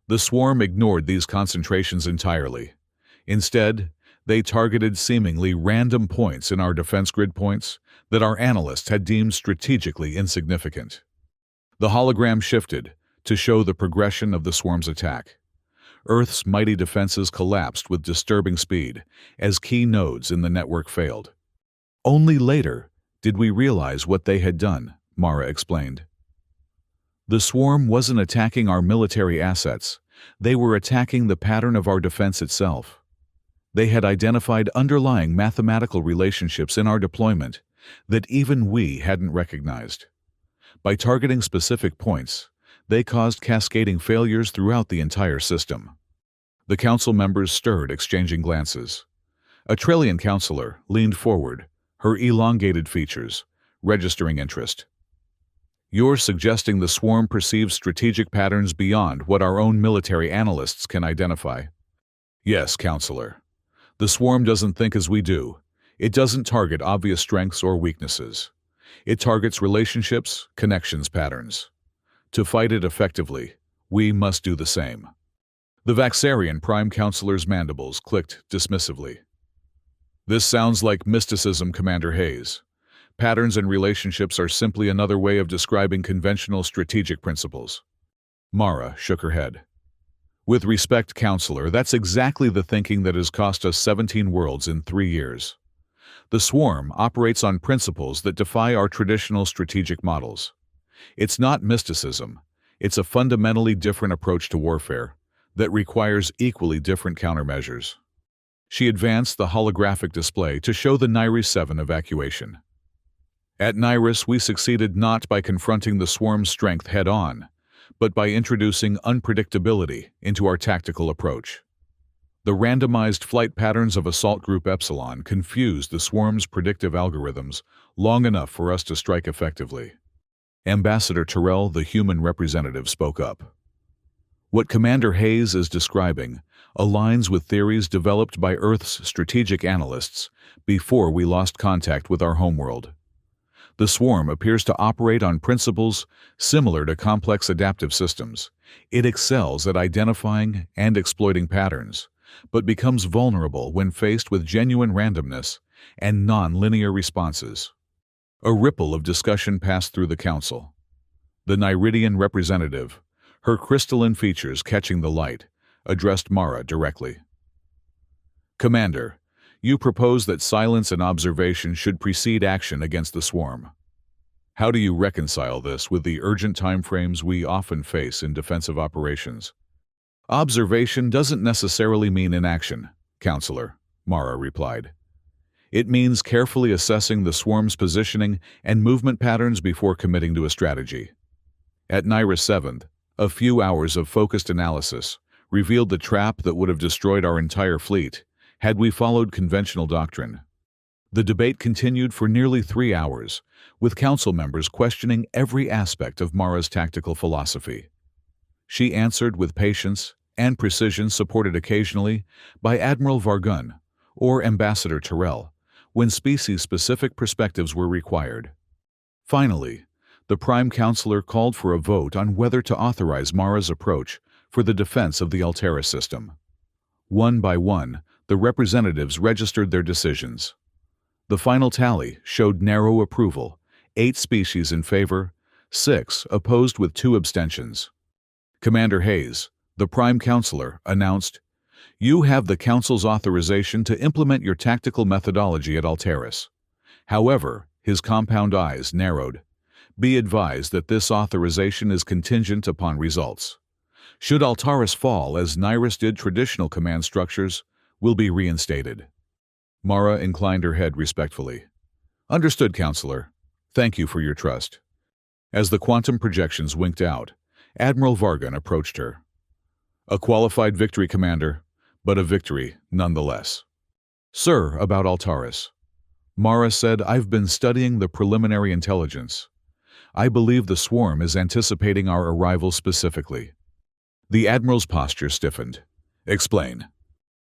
The swarm ignored these concentrations entirely. Instead, they targeted seemingly random points in our defense grid, points that our analysts had deemed strategically insignificant. The hologram shifted to show the progression of the swarm's attack. Earth's mighty defenses collapsed with disturbing speed as key nodes in the network failed. "Only later did we realize what they had done," Mara explained. "The swarm wasn't attacking our military assets, they were attacking the pattern of our defense itself. They had identified underlying mathematical relationships in our deployment that even we hadn't recognized. By targeting specific points, they caused cascading failures throughout the entire system." The Council members stirred, exchanging glances. A Trillion counselor leaned forward, her elongated features registering interest. "You're suggesting the swarm perceives strategic patterns beyond what our own military analysts can identify?" "Yes, Counselor. The swarm doesn't think as we do. It doesn't target obvious strengths or weaknesses. It targets relationships, connections, patterns. To fight it effectively, we must do the same." The Vaxarian Prime Counselor's mandibles clicked dismissively. "This sounds like mysticism, Commander Hayes. Patterns and relationships are simply another way of describing conventional strategic principles." Mara shook her head. "With respect, Counselor, that's exactly the thinking that has cost us 17 worlds in 3 years. The swarm operates on principles that defy our traditional strategic models. It's not mysticism, it's a fundamentally different approach to warfare that requires equally different countermeasures." She advanced the holographic display to show the Nairis 7 evacuation. "At Nairis, we succeeded not by confronting the swarm's strength head-on, but by introducing unpredictability into our tactical approach. The randomized flight patterns of Assault Group Epsilon confused the swarm's predictive algorithms long enough for us to strike effectively." Ambassador Terrell, the human representative, spoke up. "What Commander Hayes is describing aligns with theories developed by Earth's strategic analysts before we lost contact with our homeworld. The swarm appears to operate on principles similar to complex adaptive systems. It excels at identifying and exploiting patterns, but becomes vulnerable when faced with genuine randomness and non-linear responses. A ripple of discussion passed through the council. The Niridian representative, her crystalline features catching the light, addressed Mara directly. "Commander, you propose that silence and observation should precede action against the swarm. How do you reconcile this with the urgent timeframes we often face in defensive operations?" "Observation doesn't necessarily mean inaction, Counselor," Mara replied. "It means carefully assessing the swarm's positioning and movement patterns before committing to a strategy." At Nira 7th, a few hours of focused analysis revealed the trap that would have destroyed our entire fleet had we followed conventional doctrine. The debate continued for nearly 3 hours, with council members questioning every aspect of Mara's tactical philosophy. She answered with patience and precision, supported occasionally by Admiral Vargun or Ambassador Terrell, when species-specific perspectives were required. Finally, the Prime Counselor called for a vote on whether to authorize Mara's approach for the defense of the Altera system. One by one, the representatives registered their decisions. The final tally showed narrow approval, 8 species in favor, 6 opposed with 2 abstentions. Commander Hayes, the Prime Counselor, announced, "You have the Council's authorization to implement your tactical methodology at Alteris." However, his compound eyes narrowed. "Be advised that this authorization is contingent upon results. Should Altaris fall as Nyrus did, traditional command structures will be reinstated." Mara inclined her head respectfully. "Understood, Counselor. Thank you for your trust." As the quantum projections winked out, Admiral Vargun approached her. "A qualified victory, Commander, but a victory nonetheless." "Sir, about Altaris." Mara said, "I've been studying the preliminary intelligence. I believe the swarm is anticipating our arrival specifically." The Admiral's posture stiffened. "Explain."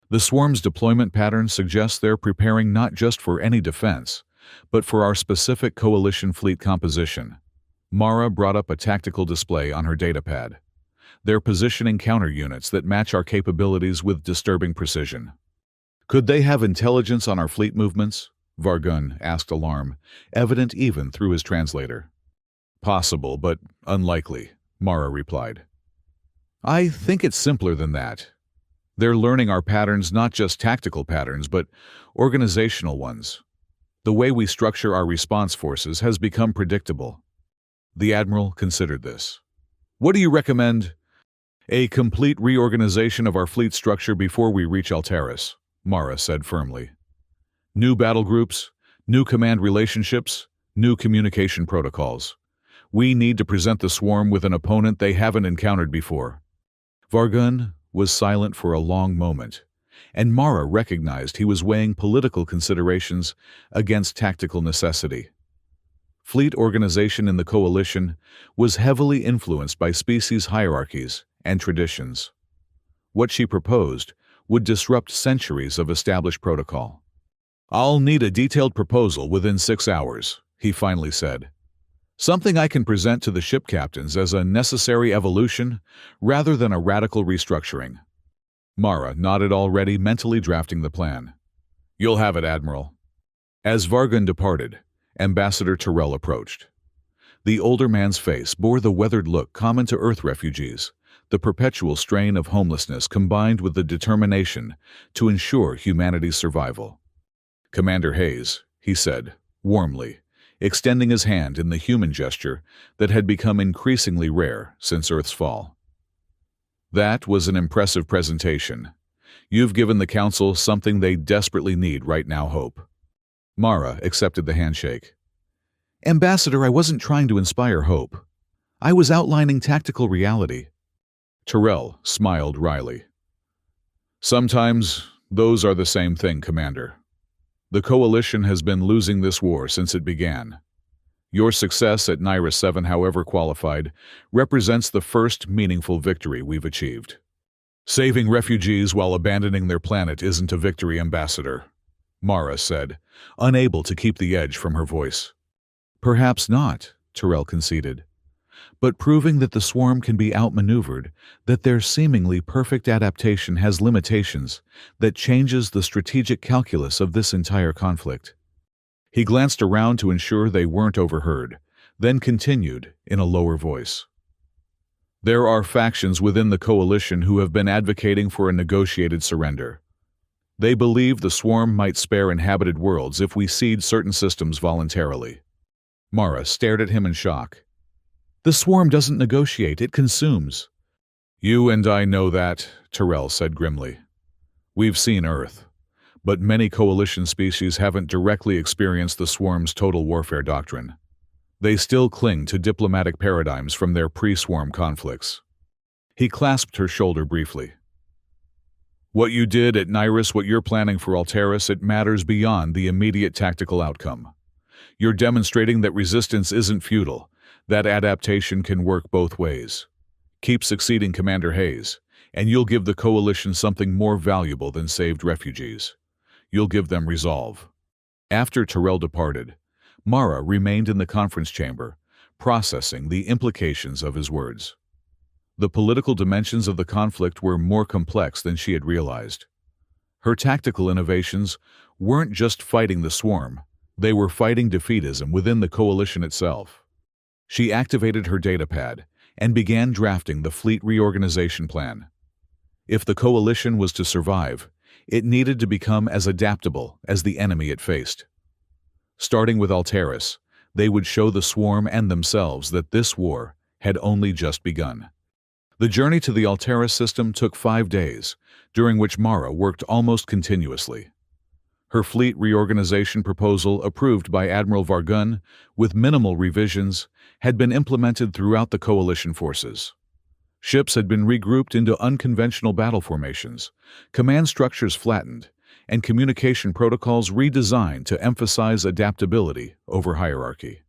"The swarm's deployment pattern suggests they're preparing not just for any defense, but for our specific coalition fleet composition." Mara brought up a tactical display on her datapad. "They're positioning counter units that match our capabilities with disturbing precision." "Could they have intelligence on our fleet movements?" Vargun asked, alarm evident even through his translator. "Possible, but unlikely," Mara replied. "I think it's simpler than that. They're learning our patterns, not just tactical patterns, but organizational ones. The way we structure our response forces has become predictable." The Admiral considered this. "What do you recommend?" "A complete reorganization of our fleet structure before we reach Alteris," Mara said firmly. "New battle groups, new command relationships, new communication protocols. We need to present the swarm with an opponent they haven't encountered before." Vargun was silent for a long moment, and Mara recognized he was weighing political considerations against tactical necessity. Fleet organization in the coalition was heavily influenced by species hierarchies and traditions. What she proposed would disrupt centuries of established protocol. "I'll need a detailed proposal within 6 hours," he finally said. "Something I can present to the ship captains as a necessary evolution rather than a radical restructuring." Mara nodded, already mentally drafting the plan. "You'll have it, Admiral." As Vargun departed, Ambassador Terrell approached. The older man's face bore the weathered look common to Earth refugees, the perpetual strain of homelessness combined with the determination to ensure humanity's survival. "Commander Hayes," he said, warmly, extending his hand in the human gesture that had become increasingly rare since Earth's fall. "That was an impressive presentation. You've given the Council something they desperately need right now, hope." Mara accepted the handshake. "Ambassador, I wasn't trying to inspire hope. I was outlining tactical reality." Terrell smiled wryly. "Sometimes those are the same thing, Commander. The Coalition has been losing this war since it began. Your success at Nira 7, however qualified, represents the first meaningful victory we've achieved." Saving refugees while abandoning their planet isn't a victory, Ambassador, Mara said, unable to keep the edge from her voice. Perhaps not, Tyrell conceded, but proving that the swarm can be outmaneuvered, that their seemingly perfect adaptation has limitations, that changes the strategic calculus of this entire conflict. He glanced around to ensure they weren't overheard, then continued in a lower voice. There are factions within the coalition who have been advocating for a negotiated surrender. They believe the swarm might spare inhabited worlds if we cede certain systems voluntarily. Mara stared at him in shock. The swarm doesn't negotiate, it consumes. You and I know that, Tyrell said grimly. We've seen Earth, but many coalition species haven't directly experienced the swarm's total warfare doctrine. They still cling to diplomatic paradigms from their pre-swarm conflicts. He clasped her shoulder briefly. What you did at Nyrus, what you're planning for Alteris, it matters beyond the immediate tactical outcome. You're demonstrating that resistance isn't futile, that adaptation can work both ways. Keep succeeding, Commander Hayes, and you'll give the Coalition something more valuable than saved refugees. You'll give them resolve. After Tyrell departed, Mara remained in the conference chamber, processing the implications of his words. The political dimensions of the conflict were more complex than she had realized. Her tactical innovations weren't just fighting the swarm, they were fighting defeatism within the coalition itself. She activated her datapad and began drafting the fleet reorganization plan. If the coalition was to survive, it needed to become as adaptable as the enemy it faced. Starting with Alteris, they would show the swarm and themselves that this war had only just begun. The journey to the Alteris system took 5 days, during which Mara worked almost continuously. Her fleet reorganization proposal, approved by Admiral Vargun with minimal revisions, had been implemented throughout the coalition forces. Ships had been regrouped into unconventional battle formations, command structures flattened, and communication protocols redesigned to emphasize adaptability over hierarchy.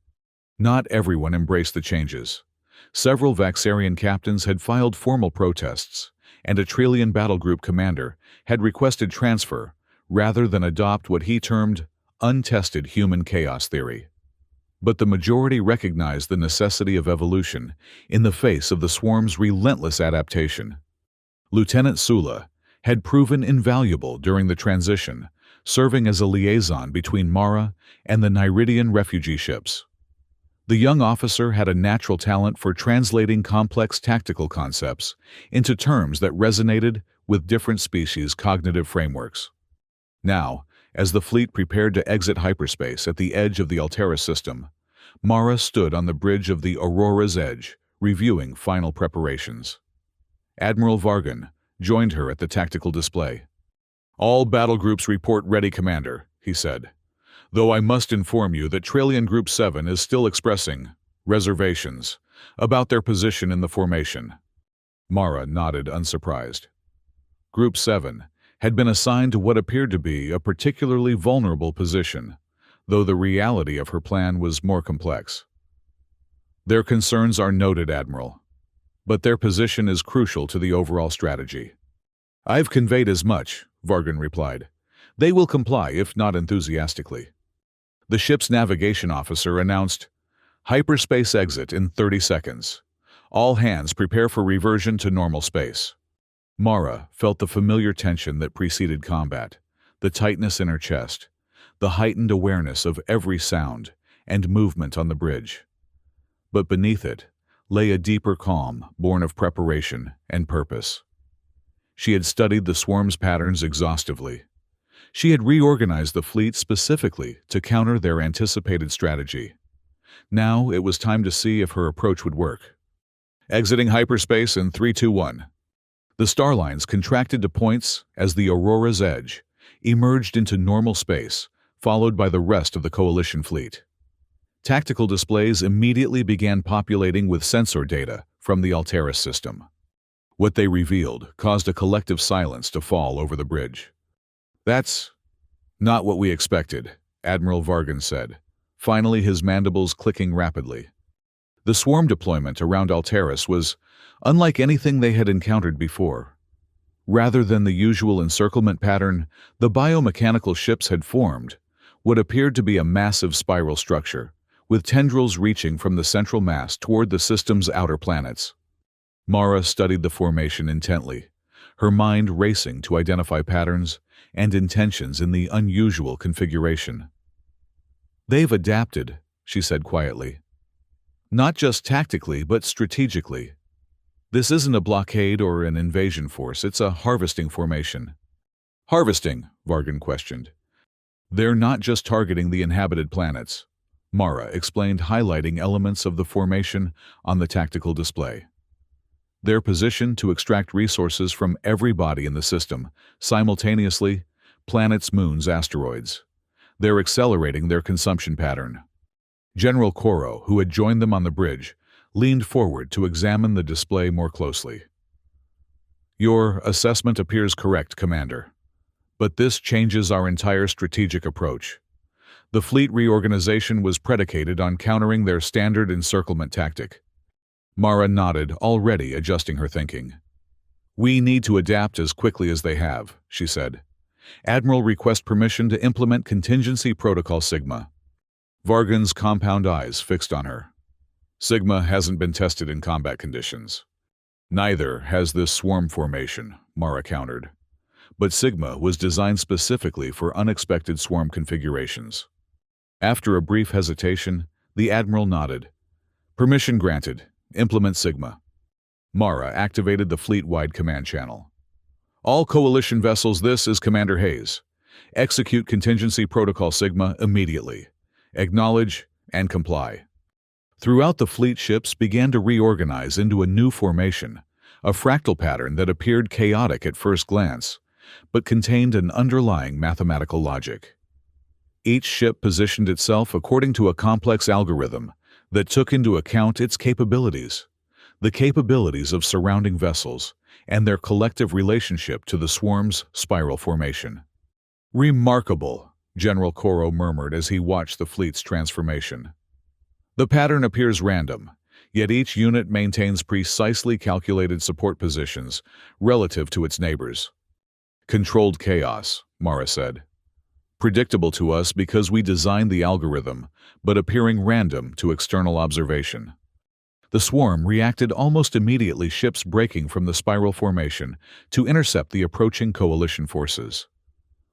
Not everyone embraced the changes. Several Vaxarian captains had filed formal protests, and a Trillian battle group commander had requested transfer rather than adopt what he termed untested human chaos theory. But the majority recognized the necessity of evolution in the face of the swarm's relentless adaptation. Lieutenant Sula had proven invaluable during the transition, serving as a liaison between Mara and the Nyridian refugee ships. The young officer had a natural talent for translating complex tactical concepts into terms that resonated with different species' cognitive frameworks. Now, as the fleet prepared to exit hyperspace at the edge of the Alteris system, Mara stood on the bridge of the Aurora's edge, reviewing final preparations. Admiral Vargun joined her at the tactical display. All battle groups report ready, Commander, he said, though I must inform you that Trillian Group 7 is still expressing reservations about their position in the formation. Mara nodded unsurprised. Group 7 had been assigned to what appeared to be a particularly vulnerable position, though the reality of her plan was more complex. Their concerns are noted, Admiral, but their position is crucial to the overall strategy. I've conveyed as much, Vargun replied. They will comply, if not enthusiastically. The ship's navigation officer announced, hyperspace exit in 30 seconds. All hands prepare for reversion to normal space. Mara felt the familiar tension that preceded combat, the tightness in her chest, the heightened awareness of every sound and movement on the bridge. But beneath it lay a deeper calm born of preparation and purpose. She had studied the swarm's patterns exhaustively. She had reorganized the fleet specifically to counter their anticipated strategy. Now it was time to see if her approach would work. Exiting hyperspace in 3, 2, 1. The starlines contracted to points as the Aurora's edge emerged into normal space, followed by the rest of the coalition fleet. Tactical displays immediately began populating with sensor data from the Alteris system. What they revealed caused a collective silence to fall over the bridge. That's not what we expected, Admiral Vargun said, finally his mandibles clicking rapidly. The swarm deployment around Alteris was unlike anything they had encountered before. Rather than the usual encirclement pattern, the biomechanical ships had formed what appeared to be a massive spiral structure, with tendrils reaching from the central mass toward the system's outer planets. Mara studied the formation intently, her mind racing to identify patterns and intentions in the unusual configuration. "They've adapted," she said quietly. "Not just tactically, but strategically. This isn't a blockade or an invasion force, it's a harvesting formation." "Harvesting?" Vargan questioned. "They're not just targeting the inhabited planets," Mara explained, highlighting elements of the formation on the tactical display. "They're positioned to extract resources from every body in the system, simultaneously, planets, moons, asteroids. They're accelerating their consumption pattern." General Koro, who had joined them on the bridge, leaned forward to examine the display more closely. "Your assessment appears correct, Commander. But this changes our entire strategic approach. The fleet reorganization was predicated on countering their standard encirclement tactic." Mara nodded, already adjusting her thinking. "We need to adapt as quickly as they have," she said. "Admiral, request permission to implement Contingency Protocol Sigma." Vargan's compound eyes fixed on her. "Sigma hasn't been tested in combat conditions." "Neither has this swarm formation," Mara countered. "But Sigma was designed specifically for unexpected swarm configurations." After a brief hesitation, the Admiral nodded. "Permission granted. Implement Sigma." Mara activated the fleet-wide command channel. "All Coalition vessels, this is Commander Hayes. Execute Contingency Protocol Sigma immediately. Acknowledge and comply." Throughout the fleet, ships began to reorganize into a new formation, a fractal pattern that appeared chaotic at first glance, but contained an underlying mathematical logic. Each ship positioned itself according to a complex algorithm that took into account its capabilities, the capabilities of surrounding vessels, and their collective relationship to the swarm's spiral formation. "Remarkable," General Koro murmured as he watched the fleet's transformation. "The pattern appears random, yet each unit maintains precisely calculated support positions relative to its neighbors." "Controlled chaos," Mara said. "Predictable to us because we designed the algorithm, but appearing random to external observation." The swarm reacted almost immediately, ships breaking from the spiral formation to intercept the approaching coalition forces.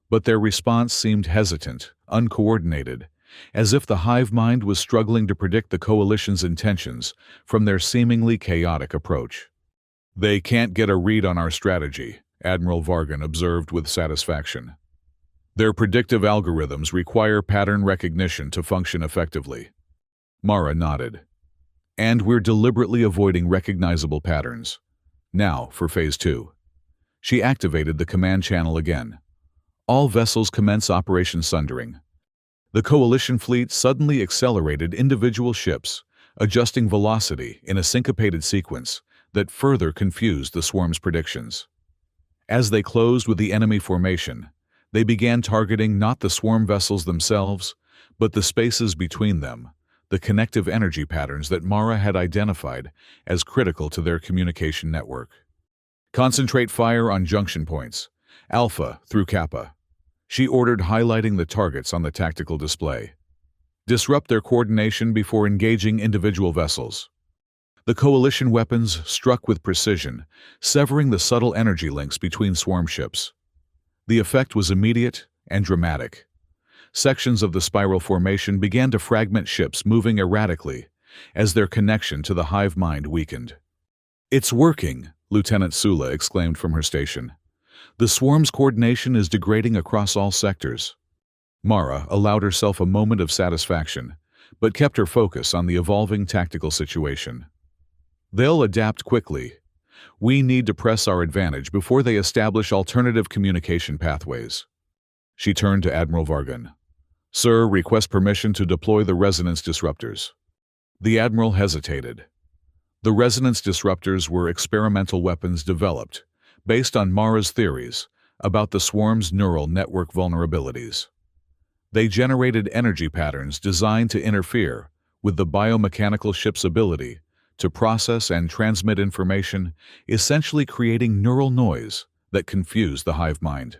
But their response seemed hesitant, uncoordinated, as if the hive mind was struggling to predict the coalition's intentions from their seemingly chaotic approach. "They can't get a read on our strategy," Admiral Vargan observed with satisfaction. "Their predictive algorithms require pattern recognition to function effectively." Mara nodded. "And we're deliberately avoiding recognizable patterns. Now for Phase 2. She activated the command channel again. "All vessels commence Operation Sundering." The Coalition fleet suddenly accelerated individual ships, adjusting velocity in a syncopated sequence that further confused the swarm's predictions. As they closed with the enemy formation, they began targeting not the swarm vessels themselves, but the spaces between them, the connective energy patterns that Mara had identified as critical to their communication network. "Concentrate fire on junction points, Alpha through Kappa," she ordered, highlighting the targets on the tactical display. "Disrupt their coordination before engaging individual vessels." The Coalition weapons struck with precision, severing the subtle energy links between swarm ships. The effect was immediate and dramatic. Sections of the spiral formation began to fragment, ships moving erratically as their connection to the hive mind weakened. "It's working," Lieutenant Sula exclaimed from her station. "The swarm's coordination is degrading across all sectors." Mara allowed herself a moment of satisfaction, but kept her focus on the evolving tactical situation. "They'll adapt quickly. We need to press our advantage before they establish alternative communication pathways." She turned to Admiral Vargan. "Sir, request permission to deploy the resonance disruptors." The Admiral hesitated. The resonance disruptors were experimental weapons developed based on Mara's theories about the swarm's neural network vulnerabilities. They generated energy patterns designed to interfere with the biomechanical ship's ability to process and transmit information, essentially creating neural noise that confused the hive mind.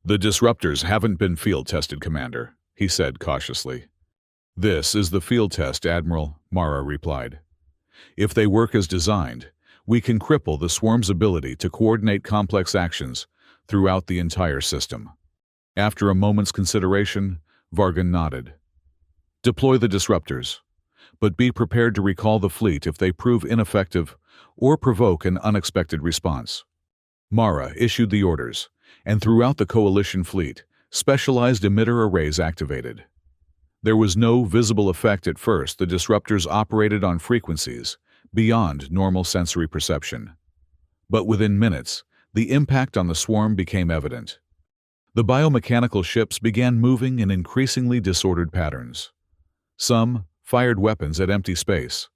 "The disruptors haven't been field-tested, Commander," he said cautiously. "This is the field test, Admiral," Mara replied. "If they work as designed, we can cripple the swarm's ability to coordinate complex actions throughout the entire system." After a moment's consideration, Vargan nodded. "Deploy the disruptors, but be prepared to recall the fleet if they prove ineffective or provoke an unexpected response." Mara issued the orders, and throughout the Coalition fleet, specialized emitter arrays activated. There was no visible effect at first. The disruptors operated on frequencies beyond normal sensory perception. But within minutes, the impact on the swarm became evident. The biomechanical ships began moving in increasingly disordered patterns. Some fired weapons at empty space.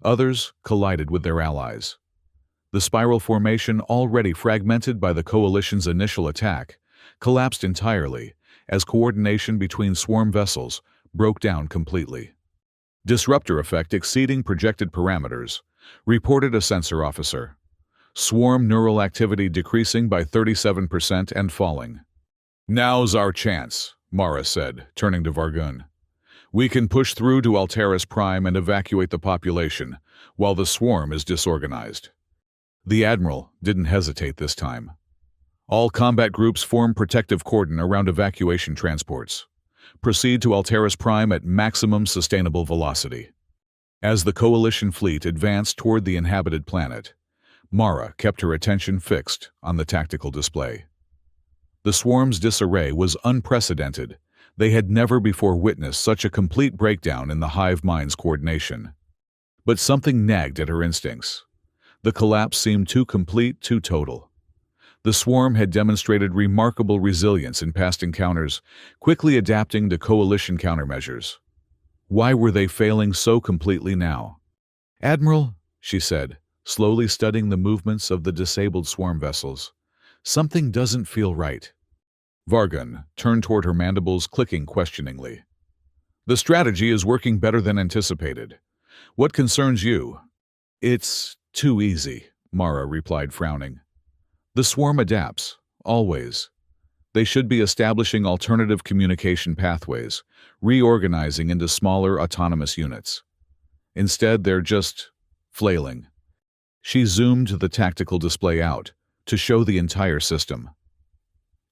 Others collided with their allies. The spiral formation, already fragmented by the Coalition's initial attack, collapsed entirely as coordination between swarm vessels broke down completely. "Disruptor effect exceeding projected parameters," reported a sensor officer. "Swarm neural activity decreasing by 37% and falling." "Now's our chance," Mara said, turning to Vargun. "We can push through to Alteris Prime and evacuate the population while the swarm is disorganized." The Admiral didn't hesitate this time. "All combat groups form protective cordon around evacuation transports. Proceed to Alteris Prime at maximum sustainable velocity." As the Coalition fleet advanced toward the inhabited planet, Mara kept her attention fixed on the tactical display. The swarm's disarray was unprecedented. They had never before witnessed such a complete breakdown in the hive mind's coordination. But something nagged at her instincts. The collapse seemed too complete, too total. The swarm had demonstrated remarkable resilience in past encounters, quickly adapting to Coalition countermeasures. Why were they failing so completely now? "Admiral," she said, slowly studying the movements of the disabled swarm vessels, "something doesn't feel right." Vargun turned toward her, mandibles clicking questioningly. "The strategy is working better than anticipated. What concerns you?" "It's too easy," Mara replied, frowning. "The swarm adapts, always. They should be establishing alternative communication pathways, reorganizing into smaller autonomous units. Instead, they're just flailing." She zoomed the tactical display out to show the entire system.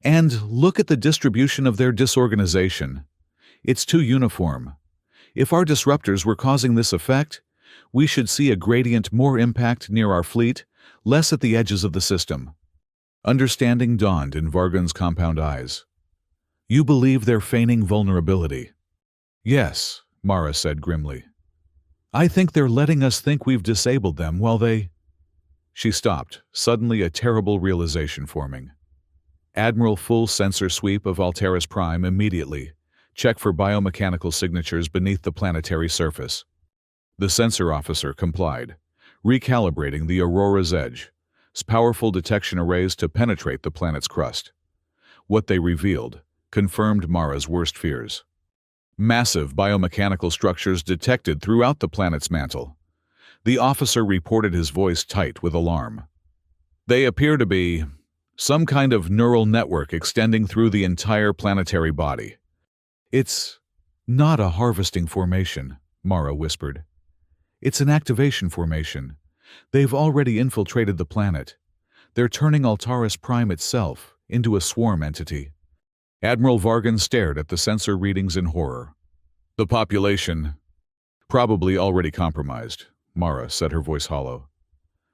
"And look at the distribution of their disorganization. It's too uniform. If our disruptors were causing this effect, we should see a gradient, more impact near our fleet, less at the edges of the system." Understanding dawned in Vargun's compound eyes. "You believe they're feigning vulnerability?" "Yes," Mara said grimly. "I think they're letting us think we've disabled them while they—" She stopped, suddenly a terrible realization forming. "Admiral, full sensor sweep of Alteris Prime immediately. Check for biomechanical signatures beneath the planetary surface." The sensor officer complied, recalibrating the Aurora's edge, powerful detection arrays to penetrate the planet's crust. What they revealed confirmed Mara's worst fears. Massive biomechanical structures detected throughout the planet's mantle. The officer reported, his voice tight with alarm. "They appear to be some kind of neural network extending through the entire planetary body." "It's not a harvesting formation," Mara whispered. "It's an activation formation. They've already infiltrated the planet. They're turning Alteris Prime itself into a swarm entity." Admiral Vargun stared at the sensor readings in horror. "The population, probably already compromised," Mara said, her voice hollow.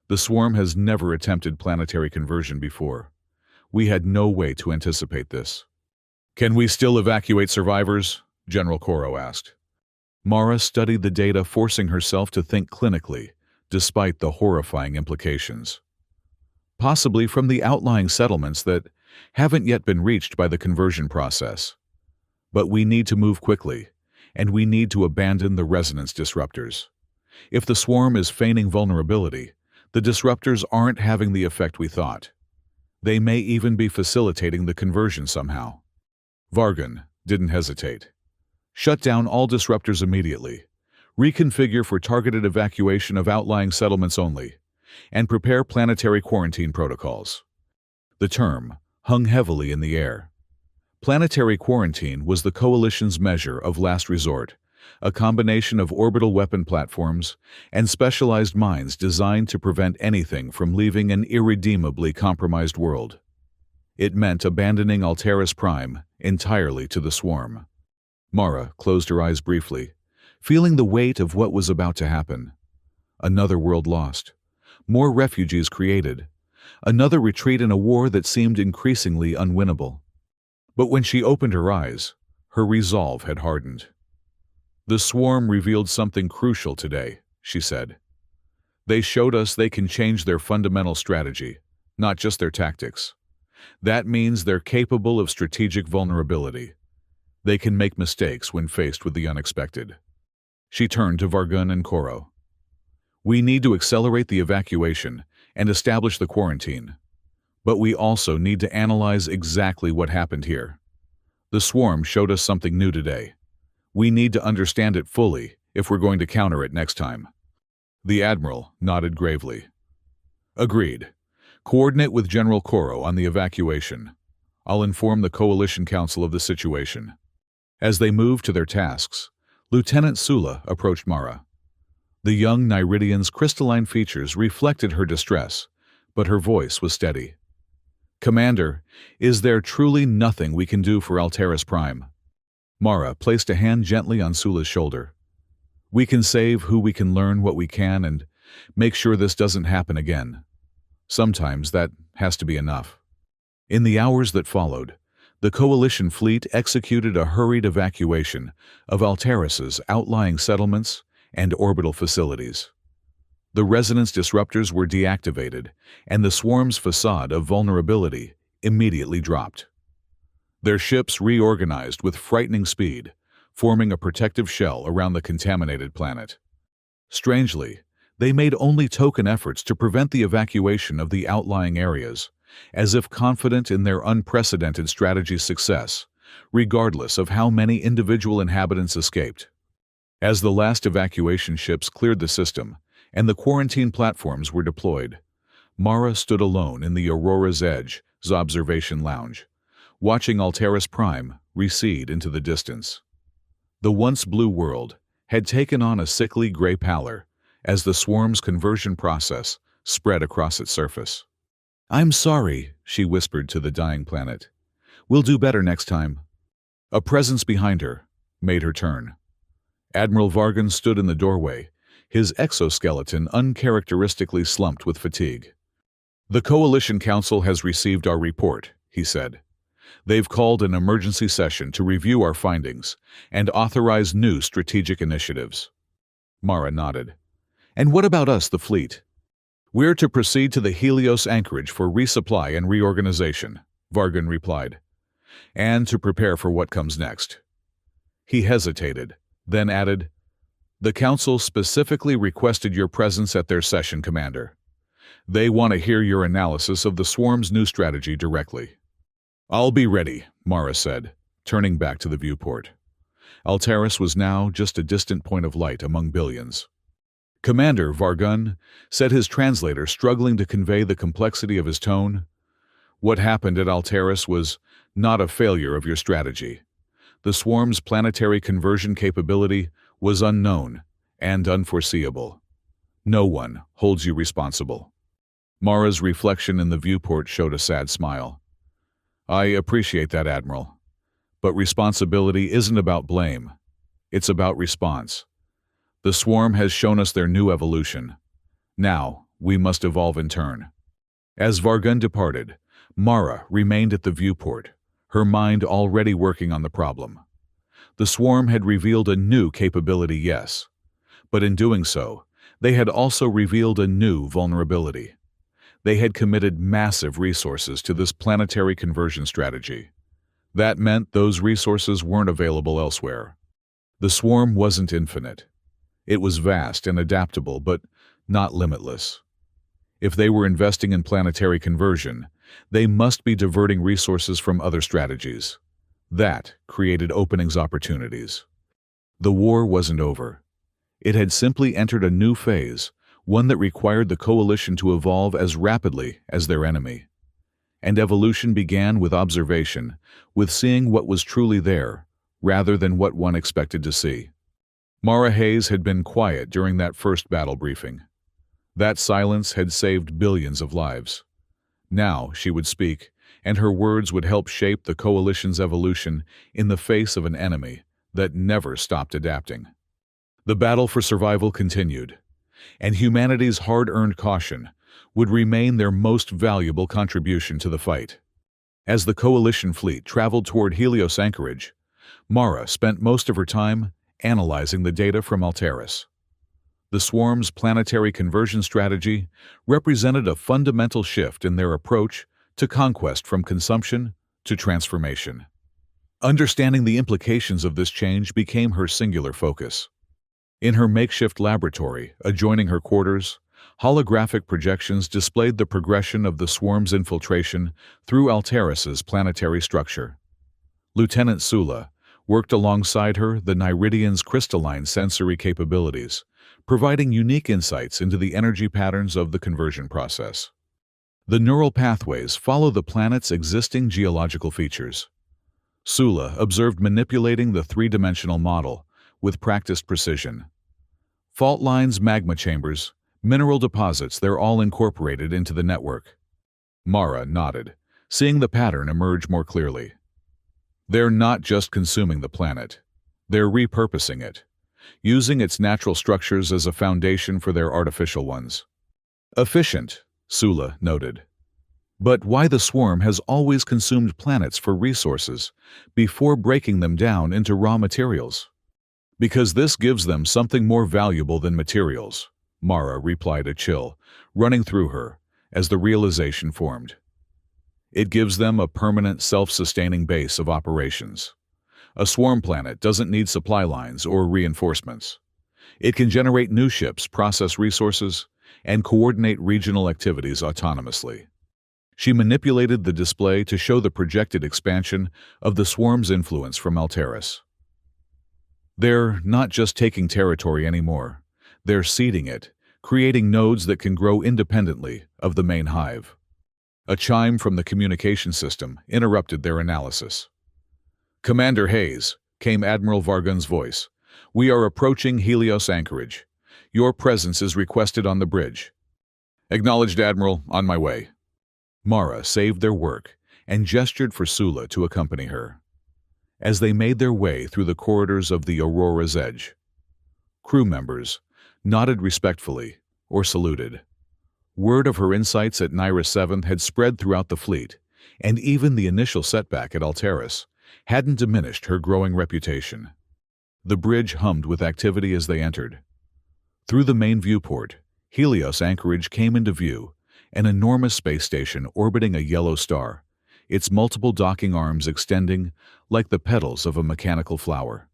"The swarm has never attempted planetary conversion before. We had no way to anticipate this." "Can we still evacuate survivors?" General Coro asked. Mara studied the data, forcing herself to think clinically, despite the horrifying implications. "Possibly from the outlying settlements that haven't yet been reached by the conversion process. But we need to move quickly, and we need to abandon the resonance disruptors. If the swarm is feigning vulnerability, the disruptors aren't having the effect we thought. They may even be facilitating the conversion somehow." Vargun didn't hesitate. "Shut down all disruptors immediately. Reconfigure for targeted evacuation of outlying settlements only, and prepare planetary quarantine protocols." The term hung heavily in the air. Planetary quarantine was the coalition's measure of last resort, a combination of orbital weapon platforms and specialized mines designed to prevent anything from leaving an irredeemably compromised world. It meant abandoning Alteris Prime entirely to the swarm. Mara closed her eyes briefly, feeling the weight of what was about to happen. Another world lost, more refugees created, another retreat in a war that seemed increasingly unwinnable. But when she opened her eyes, her resolve had hardened. "The swarm revealed something crucial today," she said. "They showed us they can change their fundamental strategy, not just their tactics. That means they're capable of strategic vulnerability. They can make mistakes when faced with the unexpected." She turned to Vargun and Koro. "We need to accelerate the evacuation and establish the quarantine. But we also need to analyze exactly what happened here. The swarm showed us something new today. We need to understand it fully if we're going to counter it next time." The Admiral nodded gravely. "Agreed. Coordinate with General Koro on the evacuation. I'll inform the Coalition Council of the situation." As they moved to their tasks, Lieutenant Sula approached Mara. The young Niridian's crystalline features reflected her distress, but her voice was steady. "Commander, is there truly nothing we can do for Alteris Prime?" Mara placed a hand gently on Sula's shoulder. "We can save who we can, learn what we can, and make sure this doesn't happen again. Sometimes that has to be enough." In the hours that followed, the Coalition fleet executed a hurried evacuation of Alteris's outlying settlements and orbital facilities. The resonance disruptors were deactivated, and the swarm's facade of vulnerability immediately dropped. Their ships reorganized with frightening speed, forming a protective shell around the contaminated planet. Strangely, they made only token efforts to prevent the evacuation of the outlying areas, as if confident in their unprecedented strategy's success, regardless of how many individual inhabitants escaped. As the last evacuation ships cleared the system, and the quarantine platforms were deployed, Mara stood alone in the Aurora's Edge's observation lounge, watching Alteris Prime recede into the distance. The once blue world had taken on a sickly gray pallor as the swarm's conversion process spread across its surface. "I'm sorry," she whispered to the dying planet. "We'll do better next time." A presence behind her made her turn. Admiral Vargun stood in the doorway, his exoskeleton uncharacteristically slumped with fatigue. "The Coalition Council has received our report," he said. "They've called an emergency session to review our findings and authorize new strategic initiatives." Mara nodded. "And what about us, the fleet?" "We're to proceed to the Helios anchorage for resupply and reorganization," Vargun replied, "and to prepare for what comes next." He hesitated, then added, "The Council specifically requested your presence at their session, Commander. They want to hear your analysis of the swarm's new strategy directly." "I'll be ready," Mara said, turning back to the viewport. Alteris was now just a distant point of light among billions. "Commander," Vargun said, his translator struggling to convey the complexity of his tone, "what happened at Alteris was not a failure of your strategy. The swarm's planetary conversion capability was unknown and unforeseeable. No one holds you responsible." Mara's reflection in the viewport showed a sad smile. "I appreciate that, Admiral. But responsibility isn't about blame. It's about response. The swarm has shown us their new evolution. Now, we must evolve in turn." As Vargun departed, Mara remained at the viewport, her mind already working on the problem. The swarm had revealed a new capability, yes, but in doing so, they had also revealed a new vulnerability. They had committed massive resources to this planetary conversion strategy. That meant those resources weren't available elsewhere. The swarm wasn't infinite. It was vast and adaptable, but not limitless. If they were investing in planetary conversion, they must be diverting resources from other strategies. That created openings opportunities. The war wasn't over. It had simply entered a new phase, one that required the Coalition to evolve as rapidly as their enemy. and evolution began with observation, with seeing what was truly there, rather than what one expected to see. Mara Hayes had been quiet during that first battle briefing. That silence had saved billions of lives. Now she would speak, and her words would help shape the Coalition's evolution in the face of an enemy that never stopped adapting. The battle for survival continued, and humanity's hard-earned caution would remain their most valuable contribution to the fight. As the Coalition fleet traveled toward Helios anchorage, Mara spent most of her time analyzing the data from Alteris. The swarm's planetary conversion strategy represented a fundamental shift in their approach to conquest from consumption to transformation. Understanding the implications of this change became her singular focus. In her makeshift laboratory, adjoining her quarters, holographic projections displayed the progression of the swarm's infiltration through Alteris's planetary structure. Lieutenant Sula worked alongside her the Niridian's crystalline sensory capabilities, providing unique insights into the energy patterns of the conversion process. The neural pathways follow the planet's existing geological features. Sula observed manipulating the three-dimensional model with practiced precision. Fault lines, magma chambers, mineral deposits, they're all incorporated into the network. Mara nodded, seeing the pattern emerge more clearly. They're not just consuming the planet. They're repurposing it, using its natural structures as a foundation for their artificial ones. Efficient, Sula noted. But why the swarm has always consumed planets for resources before breaking them down into raw materials? Because this gives them something more valuable than materials, Mara replied, a chill running through her as the realization formed. It gives them a permanent self-sustaining base of operations. A swarm planet doesn't need supply lines or reinforcements. It can generate new ships, process resources, and coordinate regional activities autonomously. She manipulated the display to show the projected expansion of the swarm's influence from Alteris. They're not just taking territory anymore. They're seeding it, creating nodes that can grow independently of the main hive. A chime from the communication system interrupted their analysis. "Commander Hayes," came Admiral Vargun's voice. "We are approaching Helios anchorage. Your presence is requested on the bridge." "Acknowledged, Admiral. On my way." Mara saved their work and gestured for Sula to accompany her. As they made their way through the corridors of the Aurora's edge, crew members nodded respectfully or saluted. Word of her insights at Nira 7 had spread throughout the fleet, and even the initial setback at Alteris hadn't diminished her growing reputation. The bridge hummed with activity as they entered. Through the main viewport, Helios anchorage came into view, an enormous space station orbiting a yellow star, its multiple docking arms extending like the petals of a mechanical flower.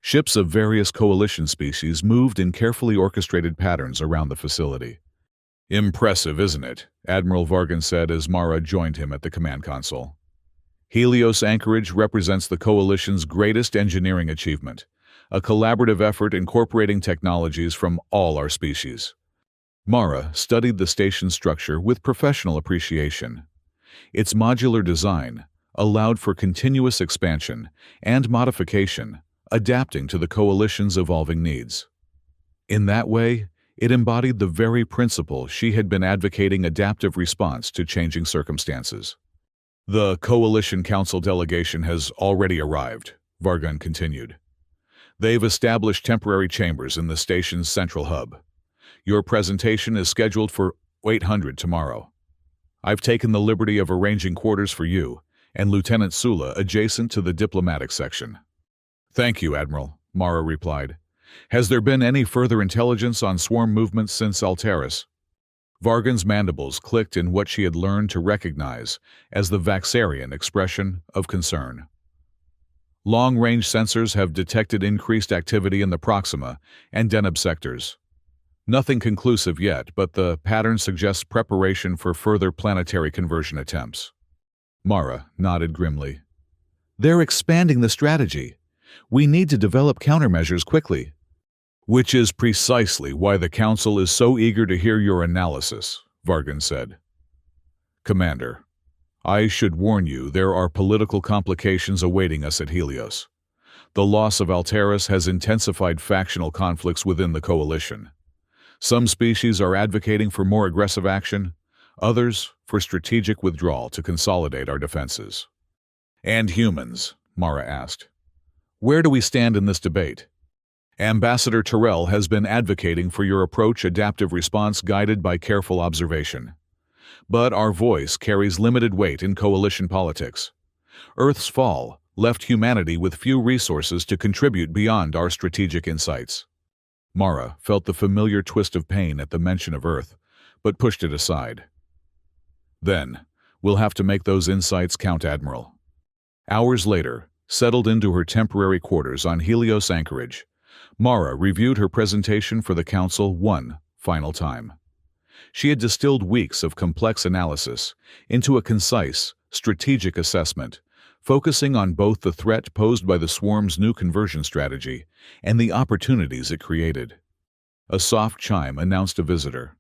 Ships of various Coalition species moved in carefully orchestrated patterns around the facility. "Impressive, isn't it?" Admiral Vargun said as Mara joined him at the command console. Helios anchorage represents the Coalition's greatest engineering achievement, a collaborative effort incorporating technologies from all our species. Mara studied the station's structure with professional appreciation. Its modular design allowed for continuous expansion and modification, adapting to the Coalition's evolving needs. In that way, it embodied the very principle she had been advocating: adaptive response to changing circumstances. "The Coalition Council delegation has already arrived," Vargun continued. "They've established temporary chambers in the station's central hub. Your presentation is scheduled for 800 tomorrow. I've taken the liberty of arranging quarters for you and Lieutenant Sula adjacent to the diplomatic section." "Thank you, Admiral," Mara replied. "Has there been any further intelligence on swarm movements since Alteris?" Vargun's mandibles clicked in what she had learned to recognize as the Vaxarian expression of concern. "Long-range sensors have detected increased activity in the Proxima and Deneb sectors. Nothing conclusive yet, but the pattern suggests preparation for further planetary conversion attempts." Mara nodded grimly. "They're expanding the strategy. We need to develop countermeasures quickly." "Which is precisely why the Council is so eager to hear your analysis," Vargun said. "Commander, I should warn you, there are political complications awaiting us at Helios. The loss of Alteris has intensified factional conflicts within the coalition. Some species are advocating for more aggressive action, others for strategic withdrawal to consolidate our defenses. And humans, Mara asked. Where do we stand in this debate? Ambassador Terrell has been advocating for your approach, adaptive response guided by careful observation. But our voice carries limited weight in coalition politics. Earth's fall left humanity with few resources to contribute beyond our strategic insights. Mara felt the familiar twist of pain at the mention of Earth, but pushed it aside. Then, we'll have to make those insights count, Admiral. Hours later, settled into her temporary quarters on Helios Anchorage, Mara reviewed her presentation for the Council one final time. She had distilled weeks of complex analysis into a concise, strategic assessment, focusing on both the threat posed by the swarm's new conversion strategy and the opportunities it created. A soft chime announced a visitor.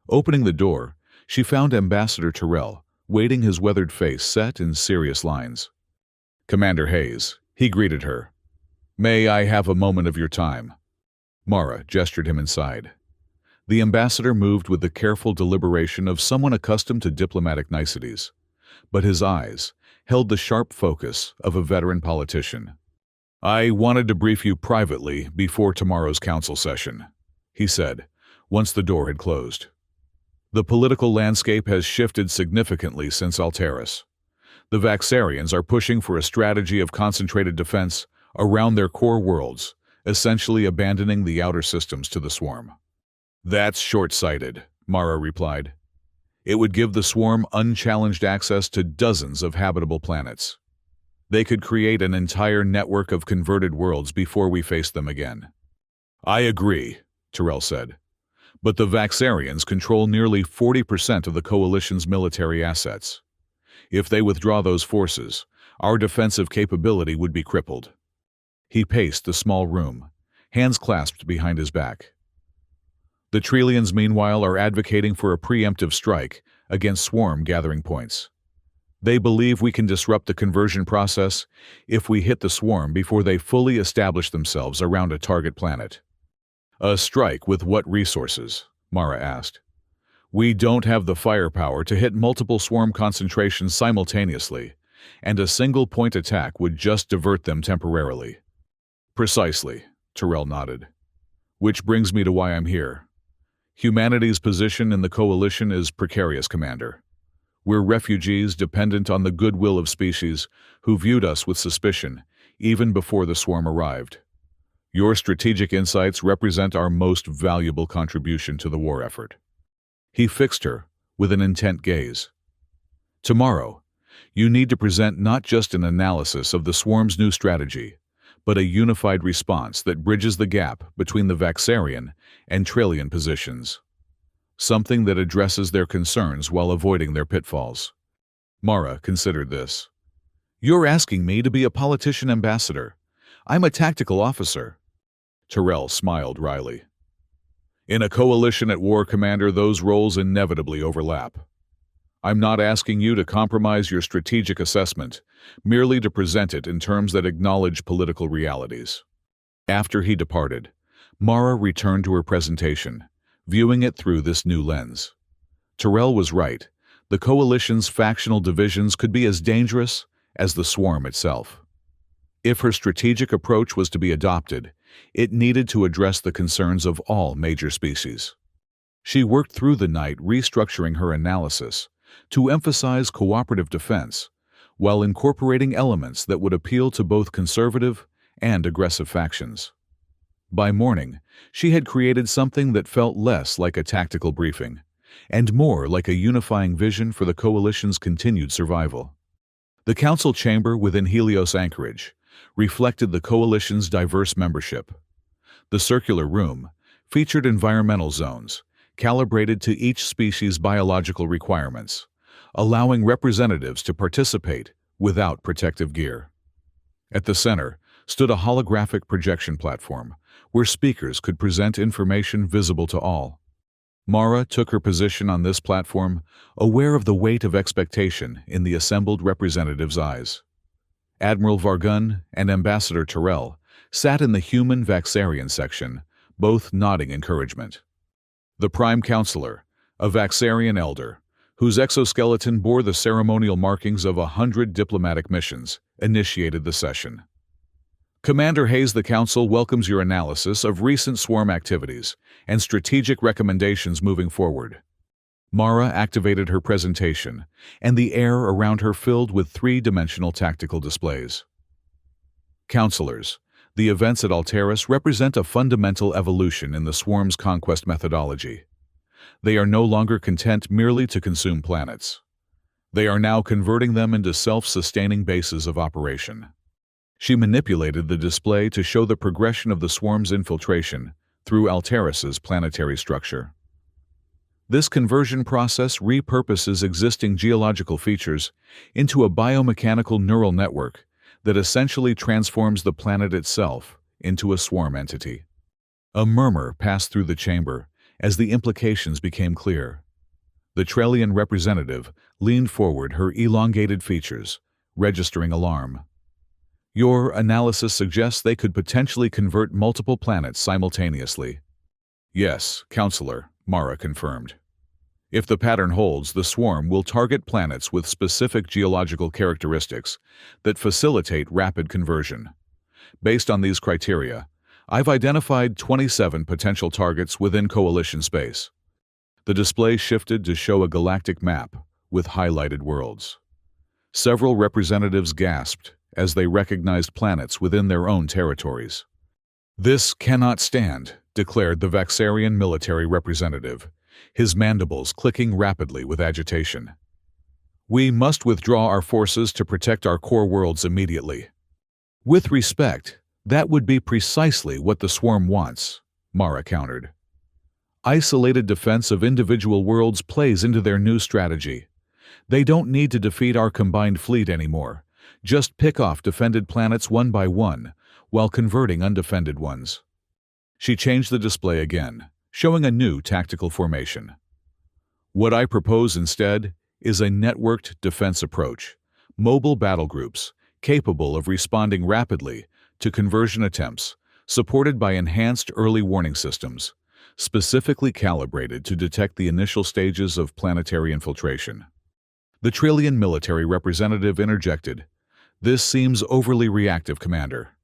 Opening the door, she found Ambassador Terrell, waiting, his weathered face set in serious lines. Commander Hayes, he greeted her. May I have a moment of your time? Mara gestured him inside. The ambassador moved with the careful deliberation of someone accustomed to diplomatic niceties, but his eyes held the sharp focus of a veteran politician. I wanted to brief you privately before tomorrow's council session, he said, once the door had closed. The political landscape has shifted significantly since Alteris. The Vaxarians are pushing for a strategy of concentrated defense around their core worlds, essentially abandoning the outer systems to the swarm. That's short-sighted, Mara replied. It would give the swarm unchallenged access to dozens of habitable planets. They could create an entire network of converted worlds before we face them again. I agree, Terrell said. But the Vaxarians control nearly 40% of the Coalition's military assets. If they withdraw those forces, our defensive capability would be crippled. He paced the small room, hands clasped behind his back. The Trillians, meanwhile, are advocating for a preemptive strike against swarm gathering points. They believe we can disrupt the conversion process if we hit the swarm before they fully establish themselves around a target planet. A strike with what resources? Mara asked. We don't have the firepower to hit multiple swarm concentrations simultaneously, and a single point attack would just divert them temporarily. Precisely, Terrell nodded. Which brings me to why I'm here. Humanity's position in the Coalition is precarious, Commander. We're refugees dependent on the goodwill of species who viewed us with suspicion even before the swarm arrived. Your strategic insights represent our most valuable contribution to the war effort. He fixed her with an intent gaze. Tomorrow, you need to present not just an analysis of the swarm's new strategy, but a unified response that bridges the gap between the Vaxarian and Trillian positions. Something that addresses their concerns while avoiding their pitfalls. Mara considered this. You're asking me to be a politician, Ambassador. I'm a tactical officer. Terrell smiled wryly. In a coalition at war, Commander, those roles inevitably overlap. I'm not asking you to compromise your strategic assessment, merely to present it in terms that acknowledge political realities. After he departed, Mara returned to her presentation, viewing it through this new lens. Terrell was right. The coalition's factional divisions could be as dangerous as the swarm itself. If her strategic approach was to be adopted, it needed to address the concerns of all major species. She worked through the night restructuring her analysis to emphasize cooperative defense, while incorporating elements that would appeal to both conservative and aggressive factions. By morning, she had created something that felt less like a tactical briefing, and more like a unifying vision for the Coalition's continued survival. The Council chamber within Helios Anchorage reflected the Coalition's diverse membership. The circular room featured environmental zones, calibrated to each species' biological requirements, allowing representatives to participate without protective gear. At the center stood a holographic projection platform where speakers could present information visible to all. Mara took her position on this platform, aware of the weight of expectation in the assembled representatives' eyes. Admiral Vargun and Ambassador Terrell sat in the human Vaxarian section, both nodding encouragement. The Prime Counselor, a Vaxarian elder, whose exoskeleton bore the ceremonial markings of 100 diplomatic missions, initiated the session. Commander Hayes, the Council welcomes your analysis of recent swarm activities and strategic recommendations moving forward. Mara activated her presentation, and the air around her filled with three-dimensional tactical displays. Counselors, the events at Alteris represent a fundamental evolution in the swarm's conquest methodology. They are no longer content merely to consume planets. They are now converting them into self-sustaining bases of operation. She manipulated the display to show the progression of the swarm's infiltration through Alteris's planetary structure. This conversion process repurposes existing geological features into a biomechanical neural network that essentially transforms the planet itself into a swarm entity. A murmur passed through the chamber as the implications became clear. The Trellian representative leaned forward, her elongated features registering alarm. Your analysis suggests they could potentially convert multiple planets simultaneously. Yes, Counselor, Mara confirmed. If the pattern holds, the swarm will target planets with specific geological characteristics that facilitate rapid conversion. Based on these criteria, I've identified 27 potential targets within Coalition space. The display shifted to show a galactic map with highlighted worlds. Several representatives gasped as they recognized planets within their own territories. This cannot stand, declared the Vaxarian military representative, his mandibles clicking rapidly with agitation. We must withdraw our forces to protect our core worlds immediately. With respect, that would be precisely what the swarm wants, Mara countered. Isolated defense of individual worlds plays into their new strategy. They don't need to defeat our combined fleet anymore. Just pick off defended planets one by one, while converting undefended ones. She changed the display again, showing a new tactical formation. What I propose instead is a networked defense approach, mobile battle groups, capable of responding rapidly to conversion attempts, supported by enhanced early warning systems, specifically calibrated to detect the initial stages of planetary infiltration. The Trillian military representative interjected, "This seems overly reactive, Commander.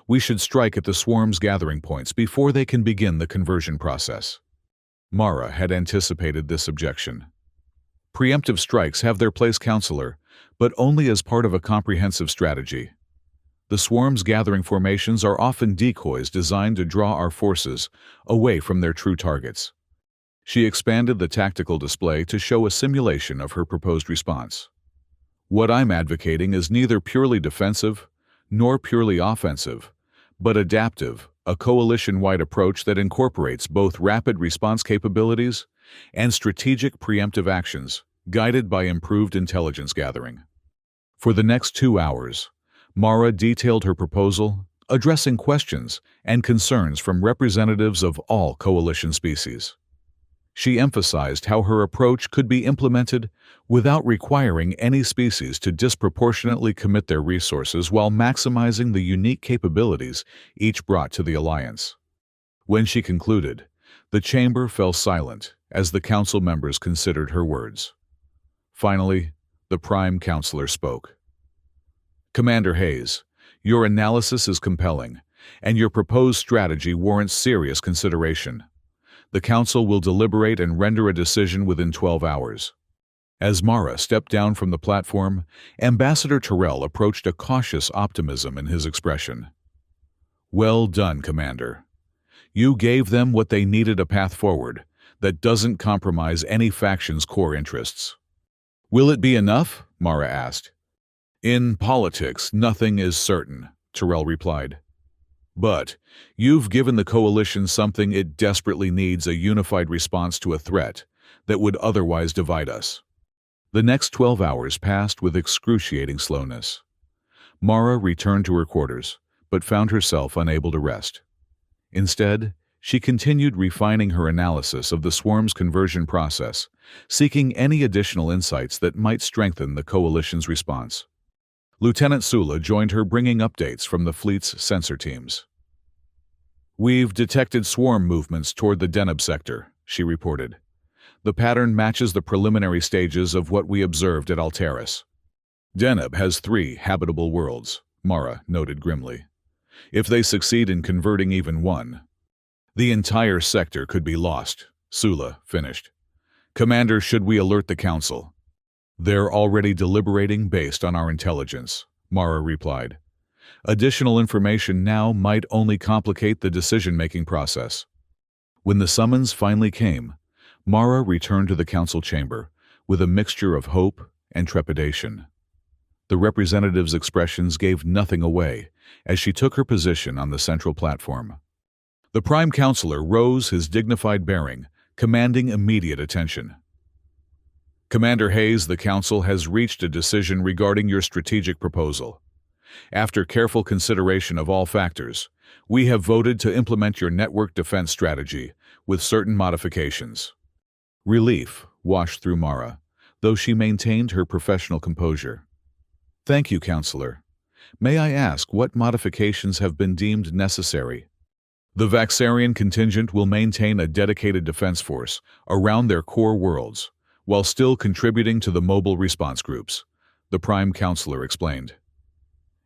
We should strike at the swarm's gathering points before they can begin the conversion process." Mara had anticipated this objection. Preemptive strikes have their place, Counselor, but only as part of a comprehensive strategy. The swarm's gathering formations are often decoys designed to draw our forces away from their true targets. She expanded the tactical display to show a simulation of her proposed response. What I'm advocating is neither purely defensive nor purely offensive, but adaptive, a coalition-wide approach that incorporates both rapid response capabilities and strategic preemptive actions, guided by improved intelligence gathering. For the next 2 hours, Mara detailed her proposal, addressing questions and concerns from representatives of all coalition species. She emphasized how her approach could be implemented without requiring any species to disproportionately commit their resources while maximizing the unique capabilities each brought to the Alliance. When she concluded, the chamber fell silent as the council members considered her words. Finally, the Prime Counselor spoke. "Commander Hayes, your analysis is compelling, and your proposed strategy warrants serious consideration. The Council will deliberate and render a decision within 12 hours. As Mara stepped down from the platform, Ambassador Terrell approached a cautious optimism in his expression. "Well done, Commander. You gave them what they needed, a path forward that doesn't compromise any faction's core interests." "Will it be enough?" Mara asked. "In politics, nothing is certain," Terrell replied. "But you've given the Coalition something it desperately needs, a unified response to a threat that would otherwise divide us." The next 12 hours passed with excruciating slowness. Mara returned to her quarters, but found herself unable to rest. Instead, She continued refining her analysis of the swarm's conversion process, seeking any additional insights that might strengthen the coalition's response. Lieutenant Sula joined her, bringing updates from the fleet's sensor teams. "We've detected swarm movements toward the Deneb sector," she reported. "The pattern matches the preliminary stages of what we observed at Alteris." "Deneb has 3 habitable worlds," Mara noted grimly. "If they succeed in converting even one, the entire sector could be lost," Sula finished. "Commander, should we alert the Council?" "They're already deliberating based on our intelligence," Mara replied. "Additional information now might only complicate the decision-making process." When the summons finally came, Mara returned to the Council chamber with a mixture of hope and trepidation. The representative's expressions gave nothing away as she took her position on the central platform. The Prime Counselor rose, his dignified bearing, commanding immediate attention. "Commander Hayes, the Council has reached a decision regarding your strategic proposal. After careful consideration of all factors, we have voted to implement your network defense strategy with certain modifications." Relief washed through Mara, though she maintained her professional composure. "Thank you, Counselor. May I ask what modifications have been deemed necessary?" "The Vaxarian contingent will maintain a dedicated defense force around their core worlds, while still contributing to the mobile response groups," the Prime Counselor explained.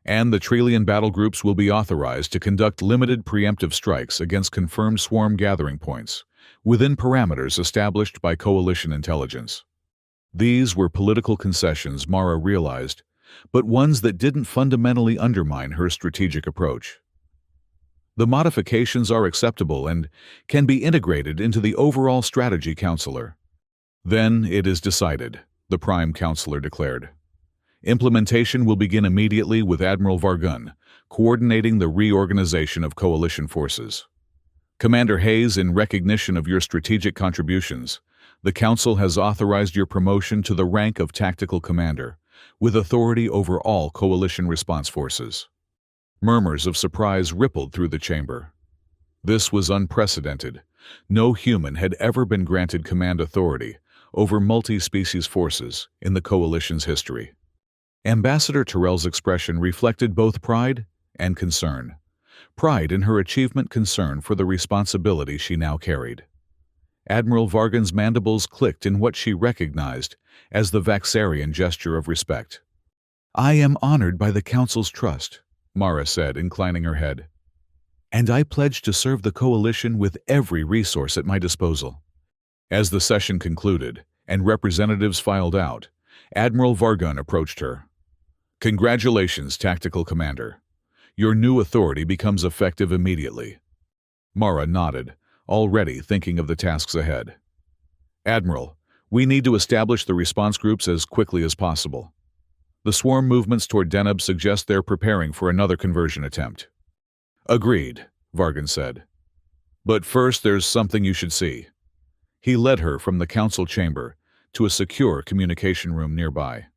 "And the Trillian battle groups will be authorized to conduct limited preemptive strikes against confirmed swarm gathering points, within parameters established by Coalition intelligence." These were political concessions, Mara realized, but ones that didn't fundamentally undermine her strategic approach. "The modifications are acceptable and can be integrated into the overall strategy, Counselor." "Then it is decided," the Prime Counselor declared. "Implementation will begin immediately with Admiral Vargun, coordinating the reorganization of Coalition forces. Commander Hayes, in recognition of your strategic contributions, the Council has authorized your promotion to the rank of Tactical Commander, with authority over all Coalition response forces." Murmurs of surprise rippled through the chamber. This was unprecedented. No human had ever been granted command authority over multi-species forces in the Coalition's history. Ambassador Terrell's expression reflected both pride and concern. Pride in her achievement, concern for the responsibility she now carried. Admiral Vargan's mandibles clicked in what she recognized as the Vaxarian gesture of respect. "I am honored by the Council's trust," Mara said, inclining her head. "And I pledge to serve the Coalition with every resource at my disposal." As the session concluded and representatives filed out, Admiral Vargun approached her. "Congratulations, Tactical Commander. Your new authority becomes effective immediately." Mara nodded, already thinking of the tasks ahead. "Admiral, we need to establish the response groups as quickly as possible. The swarm movements toward Deneb suggest they're preparing for another conversion attempt." "Agreed," Vargun said. "But first there's something you should see." He led her from the Council chamber to a secure communication room nearby.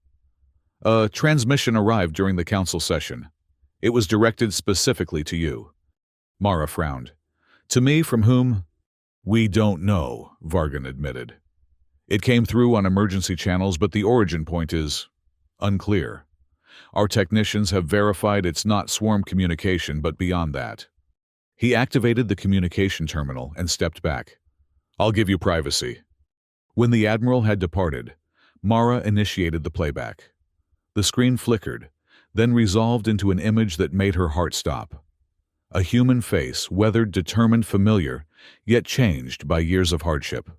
"A transmission arrived during the Council session. It was directed specifically to you." Mara frowned. "To me, from whom?" "We don't know," Vargun admitted. "It came through on emergency channels, but the origin point is unclear. Our technicians have verified it's not swarm communication, but beyond that." He activated the communication terminal and stepped back. "I'll give you privacy." When the Admiral had departed, Mara initiated the playback. The screen flickered, then resolved into an image that made her heart stop. A human face, weathered, determined, familiar, yet changed by years of hardship.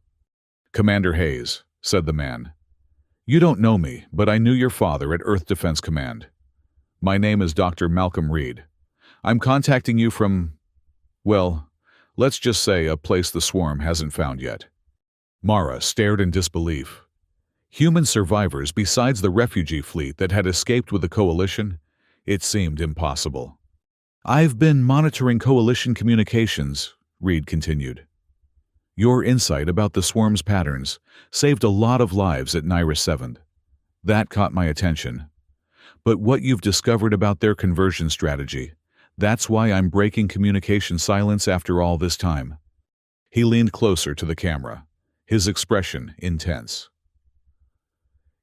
"Commander Hayes," said the man. "You don't know me, but I knew your father at Earth Defense Command. My name is Dr. Malcolm Reed. I'm contacting you from, well, let's just say a place the swarm hasn't found yet." Mara stared in disbelief. Human survivors besides the refugee fleet that had escaped with the Coalition? It seemed impossible. "I've been monitoring Coalition communications," Reed continued. "Your insight about the swarm's patterns saved a lot of lives at Nyrus 7. That caught my attention. But what you've discovered about their conversion strategy, that's why I'm breaking communication silence after all this time. He leaned closer to the camera, his expression intense.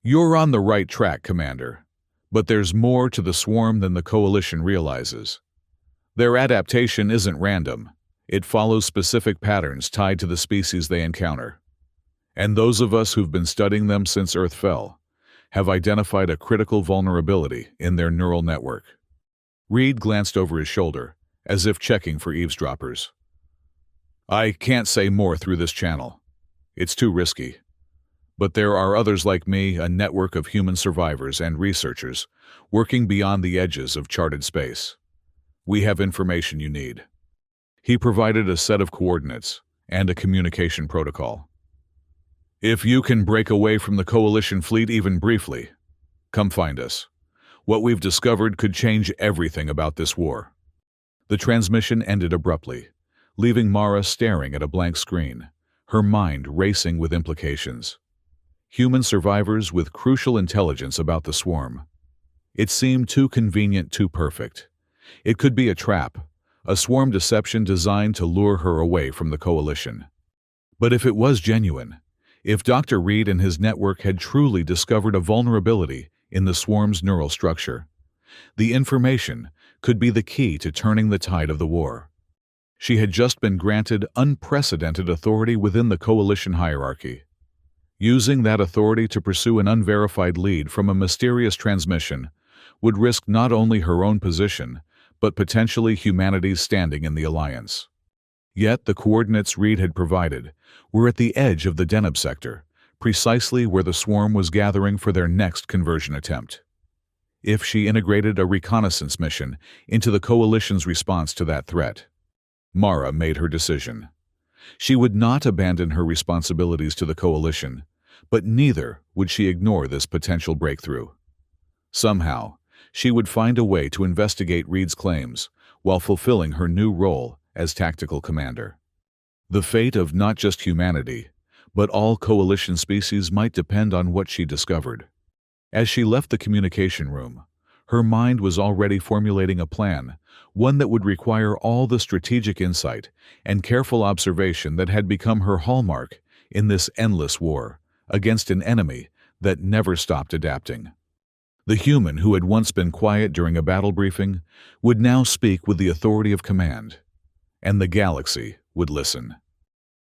"You're on the right track, Commander. But there's more to the swarm than the Coalition realizes. Their adaptation isn't random. It follows specific patterns tied to the species they encounter. And those of us who've been studying them since Earth fell have identified a critical vulnerability in their neural network." Reed glanced over his shoulder, as if checking for eavesdroppers. "I can't say more through this channel. It's too risky. But there are others like me, a network of human survivors and researchers, working beyond the edges of charted space. We have information you need." He provided a set of coordinates and a communication protocol. "If you can break away from the Coalition fleet even briefly, come find us. What we've discovered could change everything about this war." The transmission ended abruptly, leaving Mara staring at a blank screen, her mind racing with implications. Human survivors with crucial intelligence about the swarm. It seemed too convenient, too perfect. It could be a trap, a swarm deception designed to lure her away from the Coalition. But if it was genuine, if Dr. Reed and his network had truly discovered a vulnerability in the swarm's neural structure, the information could be the key to turning the tide of the war. She had just been granted unprecedented authority within the Coalition hierarchy. Using that authority to pursue an unverified lead from a mysterious transmission would risk not only her own position, but potentially humanity's standing in the Alliance. Yet the coordinates Reed had provided were at the edge of the Deneb sector, precisely where the swarm was gathering for their next conversion attempt. If she integrated a reconnaissance mission into the Coalition's response to that threat, Mara made her decision. She would not abandon her responsibilities to the Coalition, but neither would she ignore this potential breakthrough. Somehow, she would find a way to investigate Reed's claims while fulfilling her new role as tactical commander. The fate of not just humanity, but all Coalition species might depend on what she discovered. As she left the communication room, her mind was already formulating a plan, one that would require all the strategic insight and careful observation that had become her hallmark in this endless war against an enemy that never stopped adapting. The human who had once been quiet during a battle briefing would now speak with the authority of command, and the galaxy would listen.